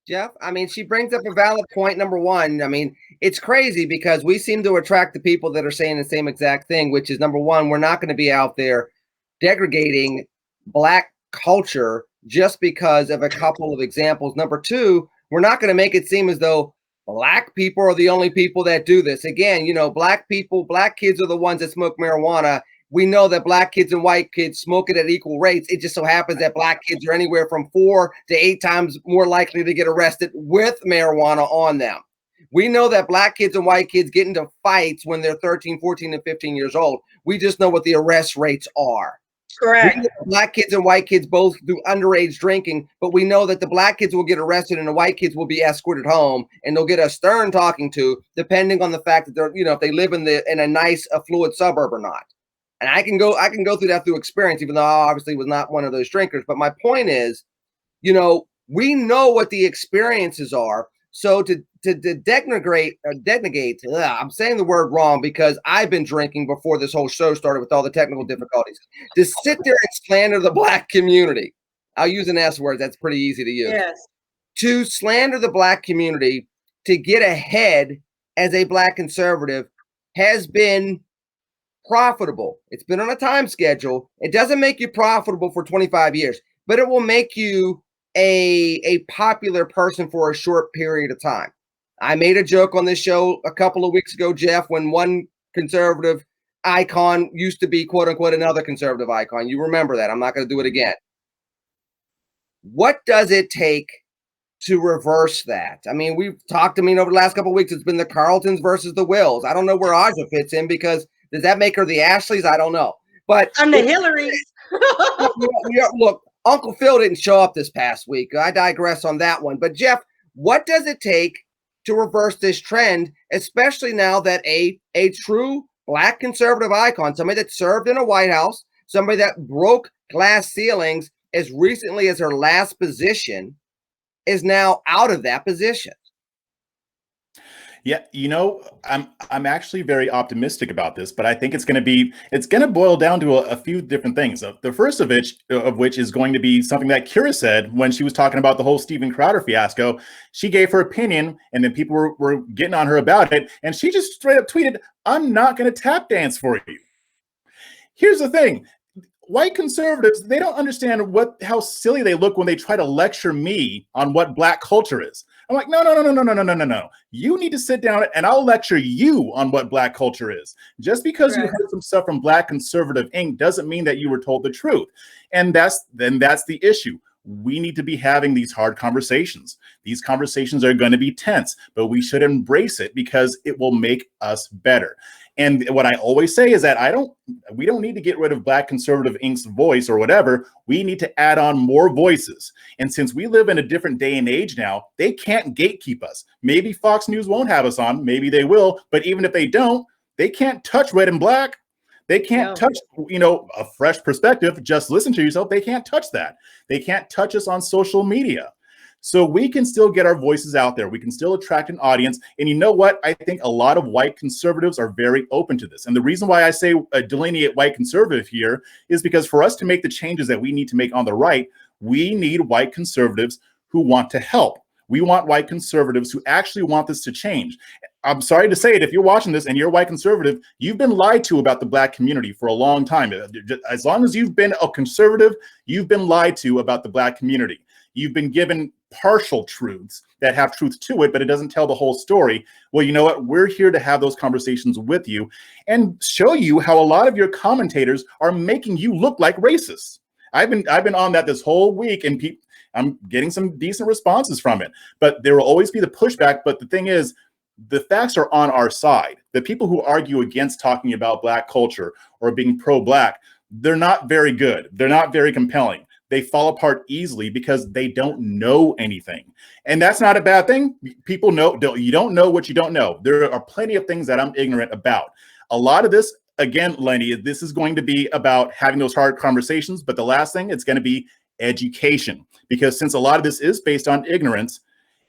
[SPEAKER 1] Jeff? I mean, she brings up a valid point. Number one, I mean, it's crazy because we seem to attract the people that are saying the same exact thing, which is number one, we're not going to be out there degrading Black culture just because of a couple of examples. Number two, we're not going to make it seem as though Black people are the only people that do this. Again, you know, Black people, Black kids are the ones that smoke marijuana. We know that Black kids and white kids smoke it at equal rates. It just so happens that Black kids are anywhere from 4 to 8 times more likely to get arrested with marijuana on them. We know that Black kids and white kids get into fights when they're 13, 14, and 15 years old. We just know what the arrest rates are.
[SPEAKER 3] Correct.
[SPEAKER 1] Black kids and white kids both do underage drinking, but we know that the Black kids will get arrested and the white kids will be escorted home, and they'll get a stern talking to, depending on the fact that they're, you know, if they live in a nice affluent suburb or not. And I can go through that through experience, even though I obviously was not one of those drinkers. But my point is, you know, we know what the experiences are. So to denigrate, I'm saying the word wrong because I've been drinking before this whole show started with all the technical difficulties. To sit there and slander the Black community, I'll use an S word, that's pretty easy to use.
[SPEAKER 3] Yes.
[SPEAKER 1] To slander the Black community, to get ahead as a Black conservative has been profitable. It's been on a time schedule. It doesn't make you profitable for 25 years, but it will make you a popular person for a short period of time. I made a joke on this show a couple of weeks ago, Jeff, when one conservative icon used to be quote unquote another conservative icon. You remember that. I'm not going to do it again. What does it take to reverse that? I mean, we've talked, over the last couple of weeks, it's been the Carltons versus the Wills. I don't know where Aja fits in because does that make her the Ashleys? I don't know. But
[SPEAKER 3] I'm the Hillarys.
[SPEAKER 1] Look, Uncle Phil didn't show up this past week. I digress on that one. But Jeff, what does it take to reverse this trend, especially now that a true Black conservative icon, somebody that served in a White House, somebody that broke glass ceilings as recently as her last position, is now out of that position?
[SPEAKER 2] Yeah, you know, I'm actually very optimistic about this, but I think it's going to boil down to a few different things. The first of which is going to be something that Kira said when she was talking about the whole Steven Crowder fiasco. She gave her opinion, and then people were getting on her about it, and she just straight up tweeted, "I'm not going to tap dance for you." Here's the thing. White conservatives, they don't understand how silly they look when they try to lecture me on what Black culture is. I'm like, no. You need to sit down and I'll lecture you on what Black culture is. Just because you heard some stuff from Black Conservative Inc. doesn't mean that you were told the truth. And that's the issue. We need to be having these hard conversations. These conversations are going to be tense, but we should embrace it because it will make us better. And what I always say is that we don't need to get rid of Black Conservative Inc.'s voice or whatever. We need to add on more voices. And since we live in a different day and age now, they can't gatekeep us. Maybe Fox News won't have us on. Maybe they will. But even if they don't, they can't touch Red and Black. They can't touch, a fresh perspective. Just listen to yourself. They can't touch that. They can't touch us on social media. So we can still get our voices out there. We can still attract an audience. And you know what? I think a lot of white conservatives are very open to this. And the reason why I say delineate white conservative here is because for us to make the changes that we need to make on the right, we need white conservatives who want to help. We want white conservatives who actually want this to change. I'm sorry to say it, if you're watching this and you're a white conservative, you've been lied to about the Black community for a long time. As long as you've been a conservative, you've been lied to about the Black community. You've been given partial truths that have truth to it, but it doesn't tell the whole story. Well, you know what? We're here to have those conversations with you and show you how a lot of your commentators are making you look like racists. I've been on that this whole week, and I'm getting some decent responses from it, but there will always be the pushback. But the thing is, the facts are on our side. The people who argue against talking about Black culture or being pro-Black, they're not very good. They're not very compelling. They fall apart easily because they don't know anything. And that's not a bad thing. People you don't know what you don't know. There are plenty of things that I'm ignorant about. A lot of this, again, Lenny, this is going to be about having those hard conversations. But the last thing, it's going to be education. Because since a lot of this is based on ignorance,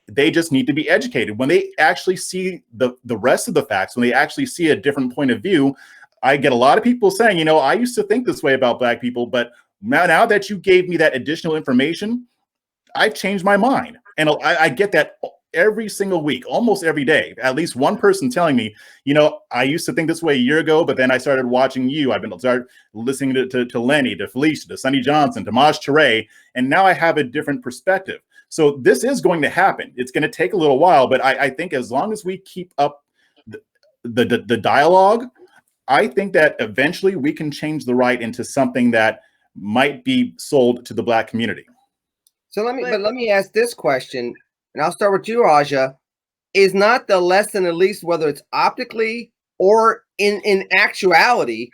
[SPEAKER 2] they just need to be educated. When they actually see the rest of the facts, when they actually see a different point of view, I get a lot of people saying, I used to think this way about Black people, but now that you gave me that additional information, I've changed my mind. And I get that every single week, almost every day, at least one person telling me, you know, I used to think this way a year ago, but then I started watching you. I've been started listening to Lenny, to Felicia, to Sonny Johnson, to Maj Toure, and now I have a different perspective. So this is going to happen. It's going to take a little while, but I think as long as we keep up the dialogue, I think that eventually we can change the right into something that might be sold to the Black community.
[SPEAKER 1] So let me ask this question, and I'll start with you, Aja. Is not the lesson, at least whether it's optically or in actuality,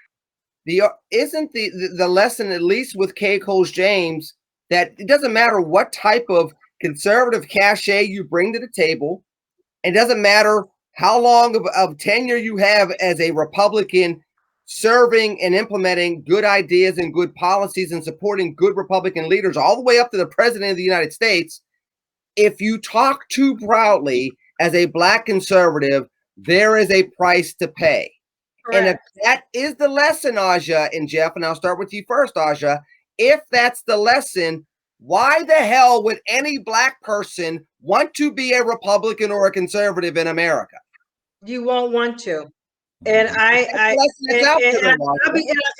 [SPEAKER 1] isn't the lesson, at least with Kay Coles James, that it doesn't matter what type of conservative cachet you bring to the table, it doesn't matter how long of tenure you have as a Republican serving and implementing good ideas and good policies and supporting good Republican leaders all the way up to the president of the United States. If you talk too proudly as a Black conservative, there is a price to pay. Correct. And if that is the lesson, Aja and Jeff, and I'll start with you first, Aja, if that's the lesson, why the hell would any Black person want to be a Republican or a conservative in America?
[SPEAKER 3] You won't want to. And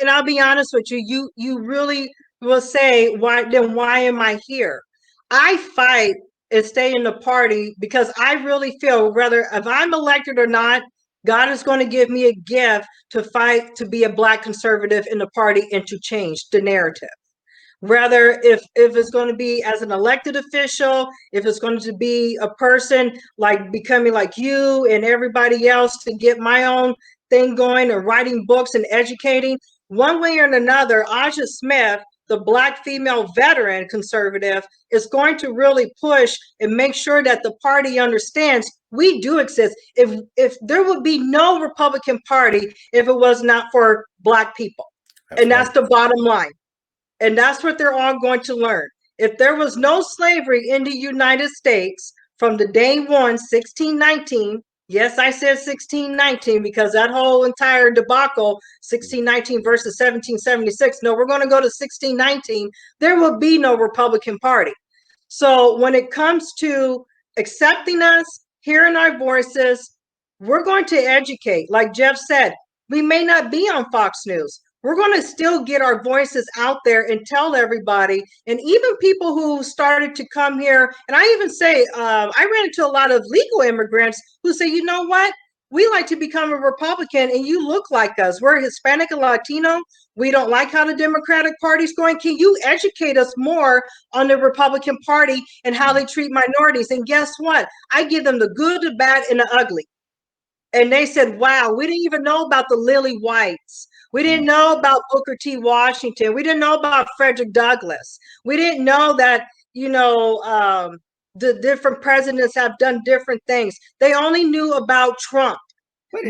[SPEAKER 3] I'll be honest with you. You really will say, why am I here? I fight and stay in the party because I really feel, whether if I'm elected or not, God is going to give me a gift to fight to be a Black conservative in the party and to change the narrative. Whether if it's going to be as an elected official, if it's going to be a person like becoming like you and everybody else to get my own thing going and writing books and educating, one way or another, Aja Smith, the Black female veteran conservative, is going to really push and make sure that the party understands we do exist. If there would be no Republican Party if it was not for Black people. That's the bottom line. And that's what they're all going to learn. If there was no slavery in the United States from the day one, 1619, yes, I said 1619 because that whole entire debacle, 1619 versus 1776, no, we're going to go to 1619, there will be no Republican Party. So when it comes to accepting us, hearing our voices, we're going to educate. Like Jeff said, we may not be on Fox News. We're going to still get our voices out there and tell everybody. And even people who started to come here, and I even say, I ran into a lot of legal immigrants who say, you know what? We like to become a Republican and you look like us. We're Hispanic and Latino. We don't like how the Democratic Party's going. Can you educate us more on the Republican Party and how they treat minorities? And guess what? I give them the good, the bad, and the ugly. And they said, wow, we didn't even know about the Lily Whites. We didn't know about Booker T. Washington. We didn't know about Frederick Douglass. We didn't know that, the different presidents have done different things. They only knew about Trump.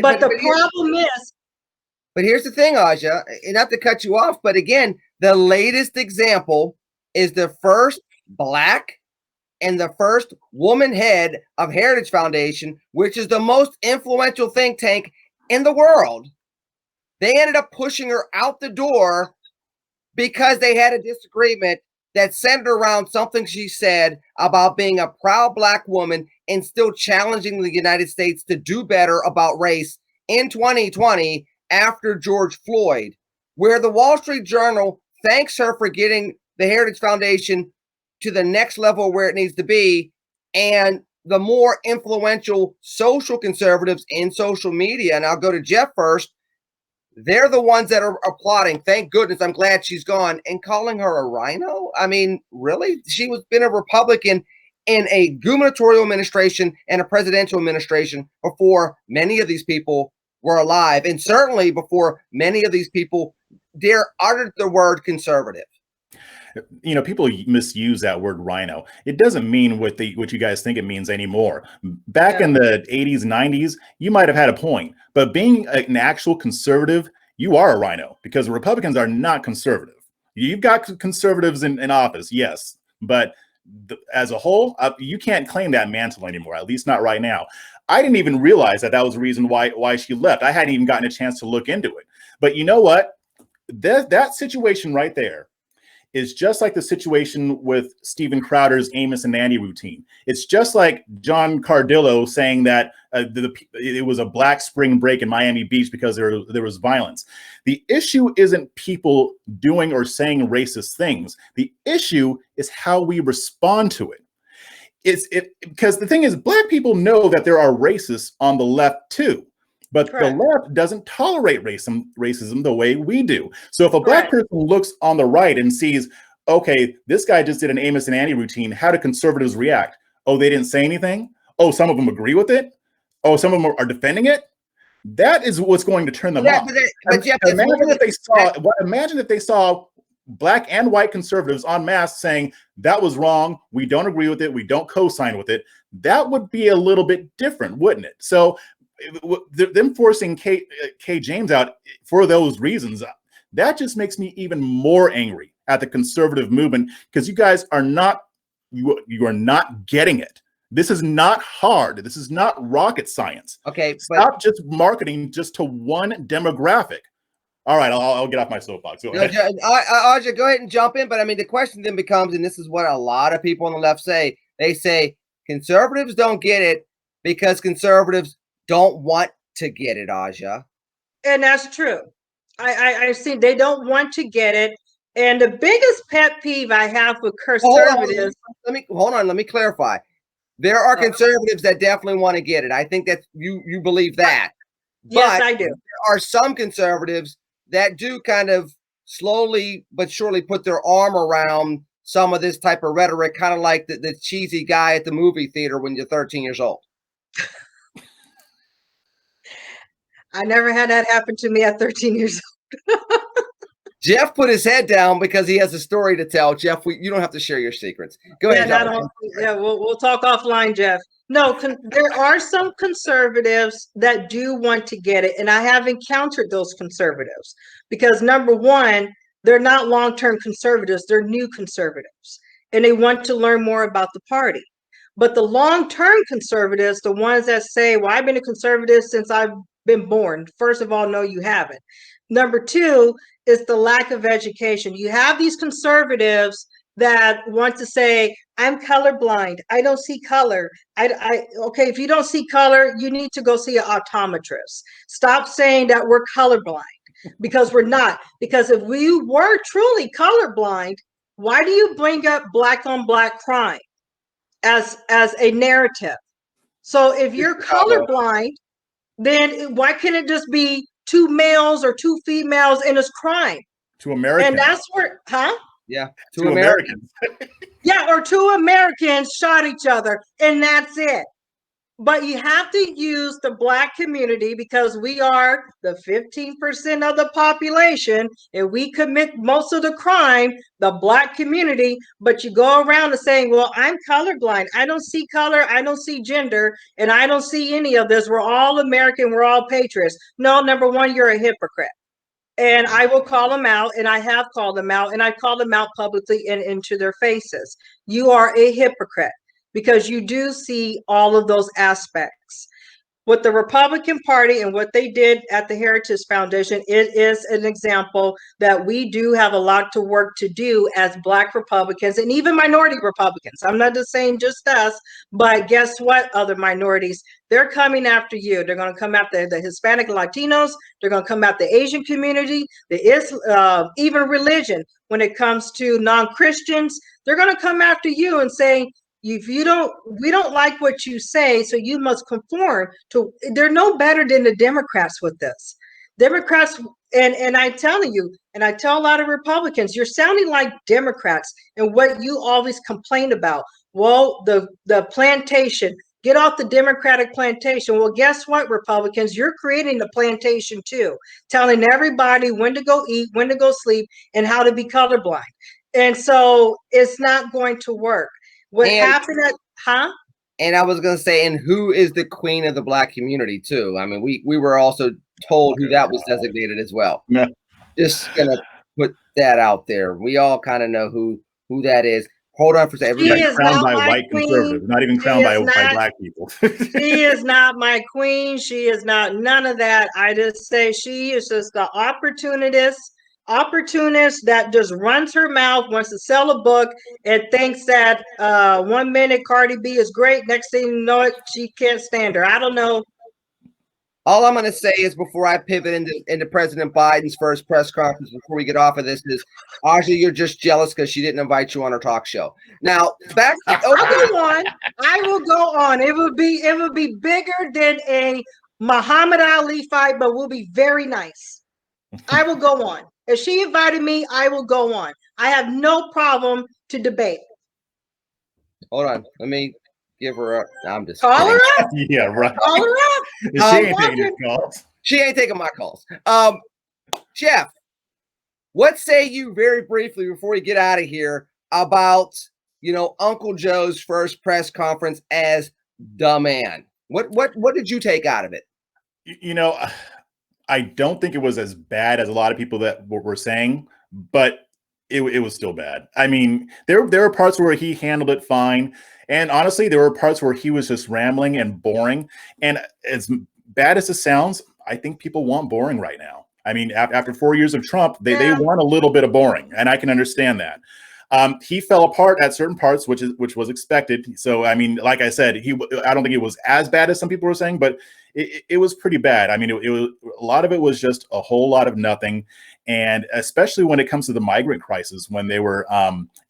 [SPEAKER 3] But the problem is.
[SPEAKER 1] But here's the thing, Aja, and not to cut you off, but again, the latest example is the first Black and the first woman head of Heritage Foundation, which is the most influential think tank in the world. They ended up pushing her out the door because they had a disagreement that centered around something she said about being a proud Black woman and still challenging the United States to do better about race in 2020 after George Floyd, where the Wall Street Journal thanks her for getting the Heritage Foundation to the next level where it needs to be. And the more influential social conservatives in social media, and I'll go to Jeff first, they're the ones that are applauding. Thank goodness, I'm glad she's gone, and calling her a rhino. I mean, really? She was been a Republican in a gubernatorial administration and a presidential administration before many of these people were alive, and certainly before many of these people dare utter the word conservative.
[SPEAKER 2] You know, people misuse that word rhino. It doesn't mean what you guys think it means anymore. Back in the 80s, 90s, you might have had a point, but being an actual conservative, you are a rhino because Republicans are not conservative. You've got conservatives in office, yes, but as a whole, you can't claim that mantle anymore, at least not right now. I didn't even realize that was the reason why she left. I hadn't even gotten a chance to look into it. But you know what? That situation right there is just like the situation with Steven Crowder's Amos and Andy routine. It's just like John Cardillo saying that it was a black spring break in Miami Beach because there was violence. The issue isn't people doing or saying racist things. The issue is how we respond to it. Because the thing is, black people know that there are racists on the left too. But Correct. The left doesn't tolerate racism the way we do. So if a black person looks on the right and sees, okay, this guy just did an Amos and Andy routine, how do conservatives react? Oh, they didn't say anything? Oh, some of them agree with it? Oh, some of them are defending it? That is what's going to turn them off. Imagine if they saw black and white conservatives en masse saying that was wrong, we don't agree with it, we don't co-sign with it. That would be a little bit different, wouldn't it? So them forcing K James out for those reasons, that just makes me even more angry at the conservative movement, because you guys are not, you are not getting it. This is not hard. This is not rocket science.
[SPEAKER 1] Okay,
[SPEAKER 2] stop just marketing just to one demographic. All right, I'll get off my soapbox. Go ahead.
[SPEAKER 1] Aja, go ahead and jump in. But I mean, the question then becomes, and this is what a lot of people on the left say, they say conservatives don't get it because conservatives don't want to get it, Aja.
[SPEAKER 3] And that's true. I see they don't want to get it. And the biggest pet peeve I have with conservatives.
[SPEAKER 1] Hold on, let me clarify. There are conservatives that definitely want to get it. I think that you believe that.
[SPEAKER 3] Yes, I do.
[SPEAKER 1] There are some conservatives that do kind of slowly but surely put their arm around some of this type of rhetoric, kind of like the cheesy guy at the movie theater when you're 13 years old.
[SPEAKER 3] I never had that happen to me at 13 years old.
[SPEAKER 1] Jeff put his head down because he has a story to tell. Jeff, you don't have to share your secrets. Go ahead.
[SPEAKER 3] We'll talk offline, Jeff. No, there are some conservatives that do want to get it, and I have encountered those conservatives because, number one, they're not long-term conservatives, they're new conservatives, and they want to learn more about the party. But the long-term conservatives, the ones that say, well, I've been a conservative since I've been born. First of all, no, you haven't. Number two is the lack of education. You have these conservatives that want to say, I'm colorblind. I don't see color. Okay, if you don't see color, you need to go see an optometrist. Stop saying that we're colorblind, because we're not. Because if we were truly colorblind, why do you bring up black on black crime as a narrative? So if you're colorblind, then why can't it just be 2 males or 2 females and it's crime?
[SPEAKER 2] 2 Americans.
[SPEAKER 3] And that's where,
[SPEAKER 1] Yeah,
[SPEAKER 2] 2 Americans.
[SPEAKER 3] Yeah, or 2 Americans shot each other, and that's it. But you have to use the black community because we are the 15% of the population, and we commit most of the crime, the black community. But you go around and saying, well, I'm colorblind. I don't see color. I don't see gender, and I don't see any of this. We're all American. We're all patriots. No, number one, you're a hypocrite. And I will call them out, and I have called them out, and I call them out publicly and into their faces. You are a hypocrite because you do see all of those aspects. With the Republican Party and what they did at the Heritage Foundation, it is an example that we do have a lot to work to do as Black Republicans and even minority Republicans. I'm not just saying just us, but guess what, other minorities? They're coming after you. They're going to come after the Hispanic Latinos. They're going to come after the Asian community, even religion. When it comes to non-Christians, they're going to come after you and say, we don't like what you say, so you must conform to. They're no better than the Democrats with this. Democrats, and I'm telling you, and I tell a lot of Republicans, you're sounding like Democrats and what you always complain about. Well, the plantation, get off the Democratic plantation. Well, guess what, Republicans? You're creating the plantation too, telling everybody when to go eat, when to go sleep, and how to be colorblind. And so it's not going to work. What happened
[SPEAKER 1] And I was going to say, and who is the queen of the Black community too? I mean, we were also told who that was designated as well.
[SPEAKER 2] Yeah.
[SPEAKER 1] Just going to put that out there. We all kind of know who that is. Hold on for a second.
[SPEAKER 2] Everybody's crowned by white conservatives, not even crowned by Black people.
[SPEAKER 3] She is not my queen. She is not none of that. I just say she is just the opportunist opportunist that just runs her mouth, wants to sell a book, and thinks that 1 minute Cardi B is great. Next thing you know it, she can't stand her. I don't know.
[SPEAKER 1] All I'm going to say is before I pivot into President Biden's first press conference, before we get off of this, is Aja, you're just jealous because she didn't invite you on her talk show. Now, back.
[SPEAKER 3] I'll go on. I will go on. It would be bigger than a Muhammad Ali fight, but will be very nice. I will go on. If she invited me, I will go on. I have no problem to debate.
[SPEAKER 1] Hold on. Let me give her a. I'm just
[SPEAKER 3] call her up.
[SPEAKER 2] Yeah, right.
[SPEAKER 3] Call her up.
[SPEAKER 2] She ain't taking your calls.
[SPEAKER 1] She ain't taking my calls. Jeff, what say you very briefly before we get out of here about Uncle Joe's first press conference as the man? What did you take out of it?
[SPEAKER 2] I don't think it was as bad as a lot of people that were saying, but it was still bad. I mean, there were parts where he handled it fine. And honestly, there were parts where he was just rambling and boring. And as bad as it sounds, I think people want boring right now. I mean, after 4 years of Trump, they want a little bit of boring, and I can understand that. He fell apart at certain parts, which was expected. So, I mean, like I said, I don't think it was as bad as some people were saying, but it was pretty bad. I mean, it was a lot of it was just a whole lot of nothing. And especially when it comes to the migrant crisis, when they were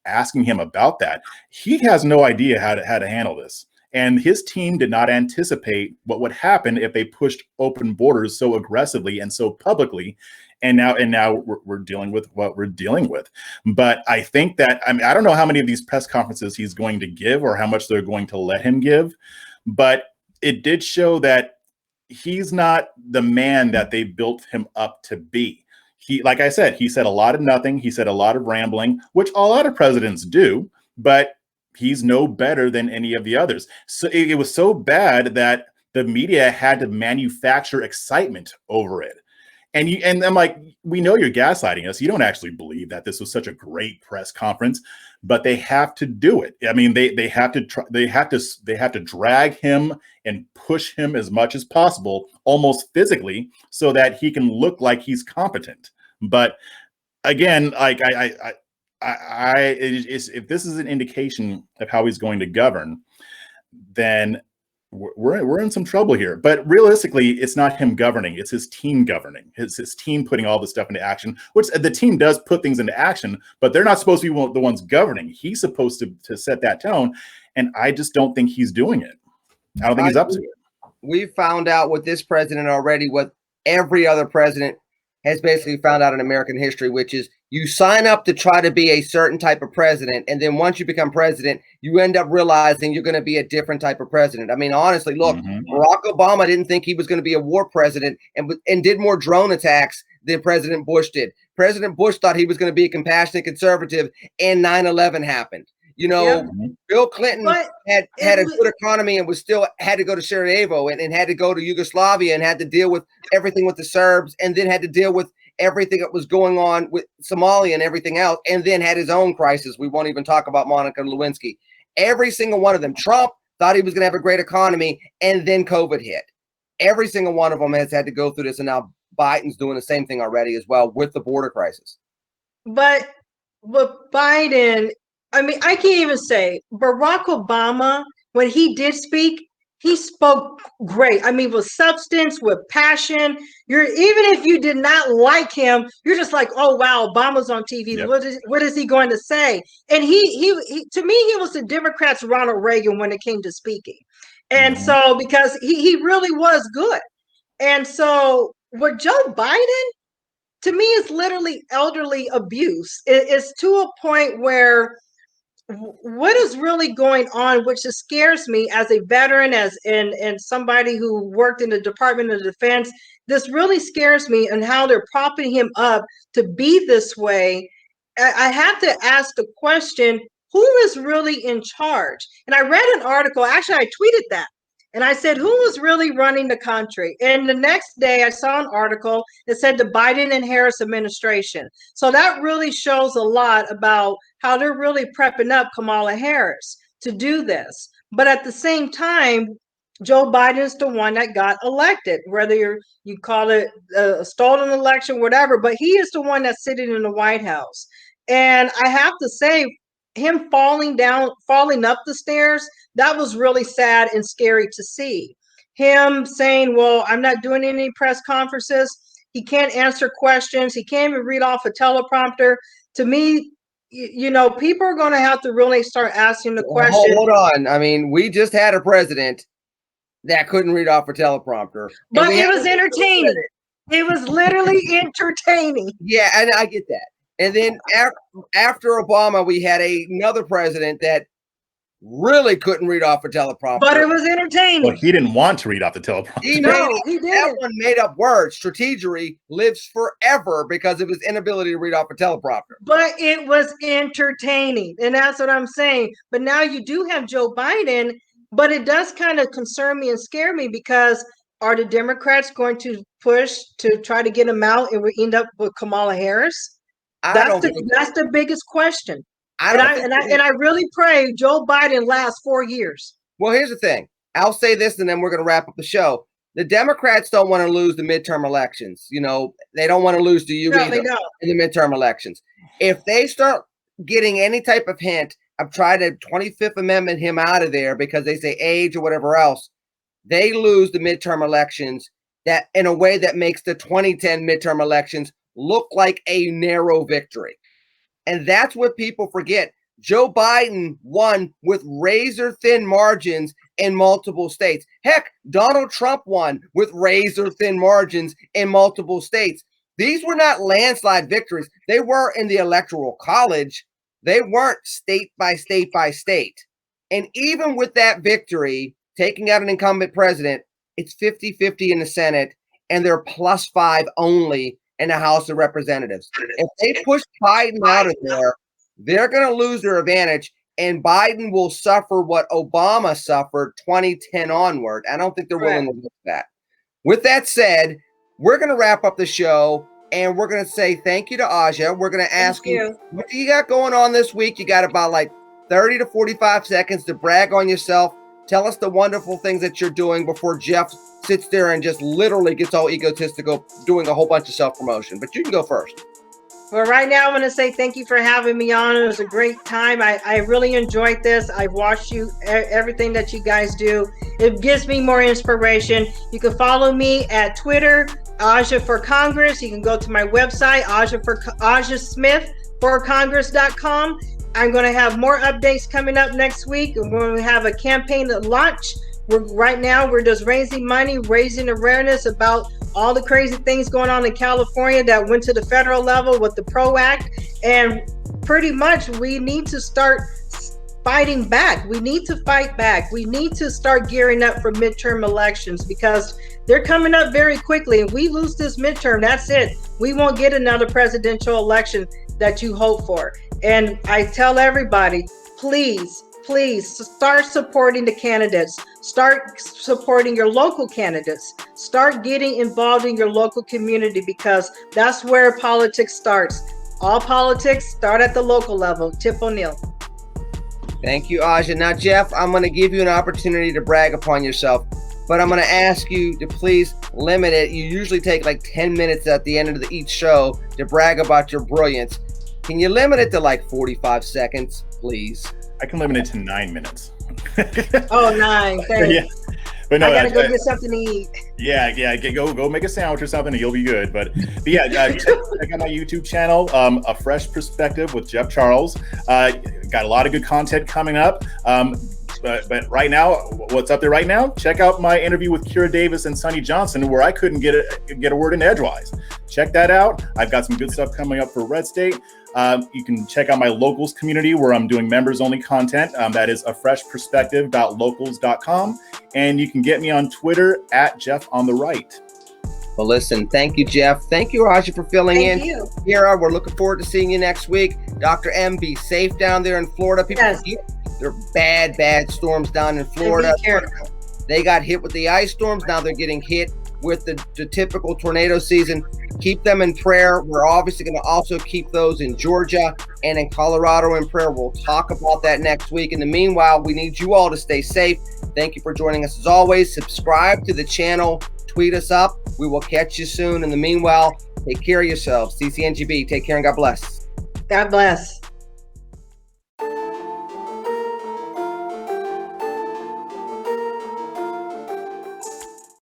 [SPEAKER 2] asking him about that, he has no idea how to handle this. And his team did not anticipate what would happen if they pushed open borders so aggressively and so publicly. And now we're dealing with what we're dealing with. But I think that, I mean, I don't know how many of these press conferences he's going to give or how much they're going to let him give, but it did show that he's not the man that they built him up to be. Like I said, he said a lot of nothing. He said a lot of rambling, which a lot of presidents do, but he's no better than any of the others. So it was so bad that the media had to manufacture excitement over it. And I'm like, we know you're gaslighting us. You don't actually believe that this was such a great press conference, but they have to do it. I mean, they have to drag him and push him as much as possible, almost physically, so that he can look like he's competent. But again, like if this is an indication of how he's going to govern, then we're in some trouble here. But realistically, it's not him governing, it's his team governing. It's his team putting all this stuff into action, which the team does put things into action, but they're not supposed to be the ones governing. He's supposed to set that tone, and I just don't think he's doing it. I don't think he's up to it.
[SPEAKER 1] We found out with this president already what every other president has basically found out in American history, which is you sign up to try to be a certain type of president, and then once you become president, you end up realizing you're going to be a different type of president. I mean, honestly, look, Barack Obama didn't think he was going to be a war president and did more drone attacks than President Bush did. President Bush thought he was going to be a compassionate conservative, and 9/11 happened. Bill Clinton had a good economy and was still had to go to Sarajevo and had to go to Yugoslavia and had to deal with everything with the Serbs, and then had to deal with everything that was going on with Somalia and everything else, and then had his own crisis. We won't even talk about Monica Lewinsky. Every single one of them. Trump thought he was going to have a great economy, and then COVID hit. Every single one of them has had to go through this, and now Biden's doing the same thing already as well with the border crisis.
[SPEAKER 3] But Biden, I mean, I can't even say Barack Obama, when he did speak, he spoke great. I mean, with substance, with passion. Even if you did not like him, you're just like, oh wow, Obama's on TV. Yep. What is he going to say? And he to me, he was the Democrats' Ronald Reagan when it came to speaking. And so because he really was good. And so with Joe Biden, to me, it's literally elderly abuse. It's to a point where what is really going on, which just scares me as a veteran, and somebody who worked in the Department of Defense. This really scares me, and how they're propping him up to be this way. I have to ask the question, who is really in charge? And I read an article, actually I tweeted that, and I said, who is really running the country? And the next day I saw an article that said the Biden and Harris administration. So that really shows a lot about how they're really prepping up Kamala Harris to do this. But at the same time, Joe Biden's the one that got elected, whether you call it a stolen election, whatever, but he is the one that's sitting in the White House. And I have to say, him falling up the stairs, that was really sad and scary to see. Him saying, well, I'm not doing any press conferences. He can't answer questions. He can't even read off a teleprompter. To me, people are going to have to really start asking the question.
[SPEAKER 1] Hold on. I mean, we just had a president that couldn't read off a teleprompter.
[SPEAKER 3] But it was entertaining. It was literally entertaining.
[SPEAKER 1] Yeah, and I get that. And then after Obama, we had another president that really couldn't read off a teleprompter.
[SPEAKER 3] But it was entertaining.
[SPEAKER 2] Well, he didn't want to read off the teleprompter.
[SPEAKER 3] He didn't.
[SPEAKER 1] That one made up words. Strategery lives forever because of his inability to read off a teleprompter.
[SPEAKER 3] But it was entertaining. And that's what I'm saying. But now you do have Joe Biden, but it does kind of concern me and scare me because are the Democrats going to push to try to get him out and we end up with Kamala Harris? That's the biggest question. And I really pray Joe Biden lasts 4 years.
[SPEAKER 1] Well, here's the thing. I'll say this and then we're going to wrap up the show. The Democrats don't want to lose the midterm elections. They don't want to lose to you either in the midterm elections. If they start getting any type of hint of trying to 25th Amendment him out of there because they say age or whatever else, they lose the midterm elections that in a way that makes the 2010 midterm elections look like a narrow victory. And that's what people forget. Joe Biden won with razor thin margins in multiple states. Heck, Donald Trump won with razor thin margins in multiple states. These were not landslide victories. They were in the Electoral College. They weren't state by state by state. And even with that victory, taking out an incumbent president, it's 50-50 in the Senate, and they're +5 only in the House of Representatives. If they push Biden out of there, they're going to lose their advantage, and Biden will suffer what Obama suffered 2010 onward. I don't think they're willing to do that. With that said, we're going to wrap up the show, and we're going to say thank you to Aja. We're going to ask you, what do you got going on this week? You got about like 30 to 45 seconds to brag on yourself. Tell us the wonderful things that you're doing before Jeff sits there and just literally gets all egotistical doing a whole bunch of self-promotion. But you can go first.
[SPEAKER 3] Well, right now, I want to say thank you for having me on. It was a great time. I really enjoyed this. I've watched everything that you guys do. It gives me more inspiration. You can follow me at Twitter, Aja for Congress. You can go to my website, AjaSmith4Congress.com. I'm going to have more updates coming up next week. And when we have a campaign to launch, right now we're just raising money, raising awareness about all the crazy things going on in California that went to the federal level with the PRO Act. And pretty much we need to start fighting back. We need to fight back. We need to start gearing up for midterm elections because they're coming up very quickly. If we lose this midterm, that's it. We won't get another presidential election that you hope for. And I tell everybody, please start supporting the candidates. Start supporting your local candidates. Start getting involved in your local community because that's where politics starts. All politics start at the local level. Tip O'Neill.
[SPEAKER 1] Thank you, Aja. Now, Jeff, I'm going to give you an opportunity to brag upon yourself, but I'm going to ask you to please limit it. You usually take like 10 minutes at the end of each show to brag about your brilliance. Can you limit it to like 45 seconds, please?
[SPEAKER 2] I can limit it to 9 minutes.
[SPEAKER 3] Oh, 9. Thanks.
[SPEAKER 2] Yeah. But no,
[SPEAKER 3] I gotta go get something to eat.
[SPEAKER 2] Yeah. Go make a sandwich or something, and you'll be good. But yeah, check out my YouTube channel, A Fresh Perspective with Jeff Charles. Got a lot of good content coming up. But right now, what's up there right now? Check out my interview with Kira Davis and Sonny Johnson, where I couldn't get a word in edgewise. Check that out. I've got some good stuff coming up for Red State. You can check out my locals community where I'm doing members-only content. That is afreshperspective.locals.com. And you can get me on Twitter at JeffOnTheRight.
[SPEAKER 1] Well, listen, thank you, Jeff. Thank you, Aja, for filling in.
[SPEAKER 3] Thank you.
[SPEAKER 1] Kira, we're looking forward to seeing you next week. Dr. M, be safe down there in Florida. People, there are bad storms down in Florida.
[SPEAKER 3] Be careful.
[SPEAKER 1] They got hit with the ice storms. Now they're getting hit with the typical tornado season. Keep them in prayer. We're obviously going to also keep those in Georgia and in Colorado in prayer. We'll talk about that next week. In the meanwhile, we need you all to stay safe. Thank you for joining us as always. Subscribe to the channel. Tweet us up. We will catch you soon. In the meanwhile, take care of yourselves. CCNGB, take care and God bless.
[SPEAKER 3] God bless.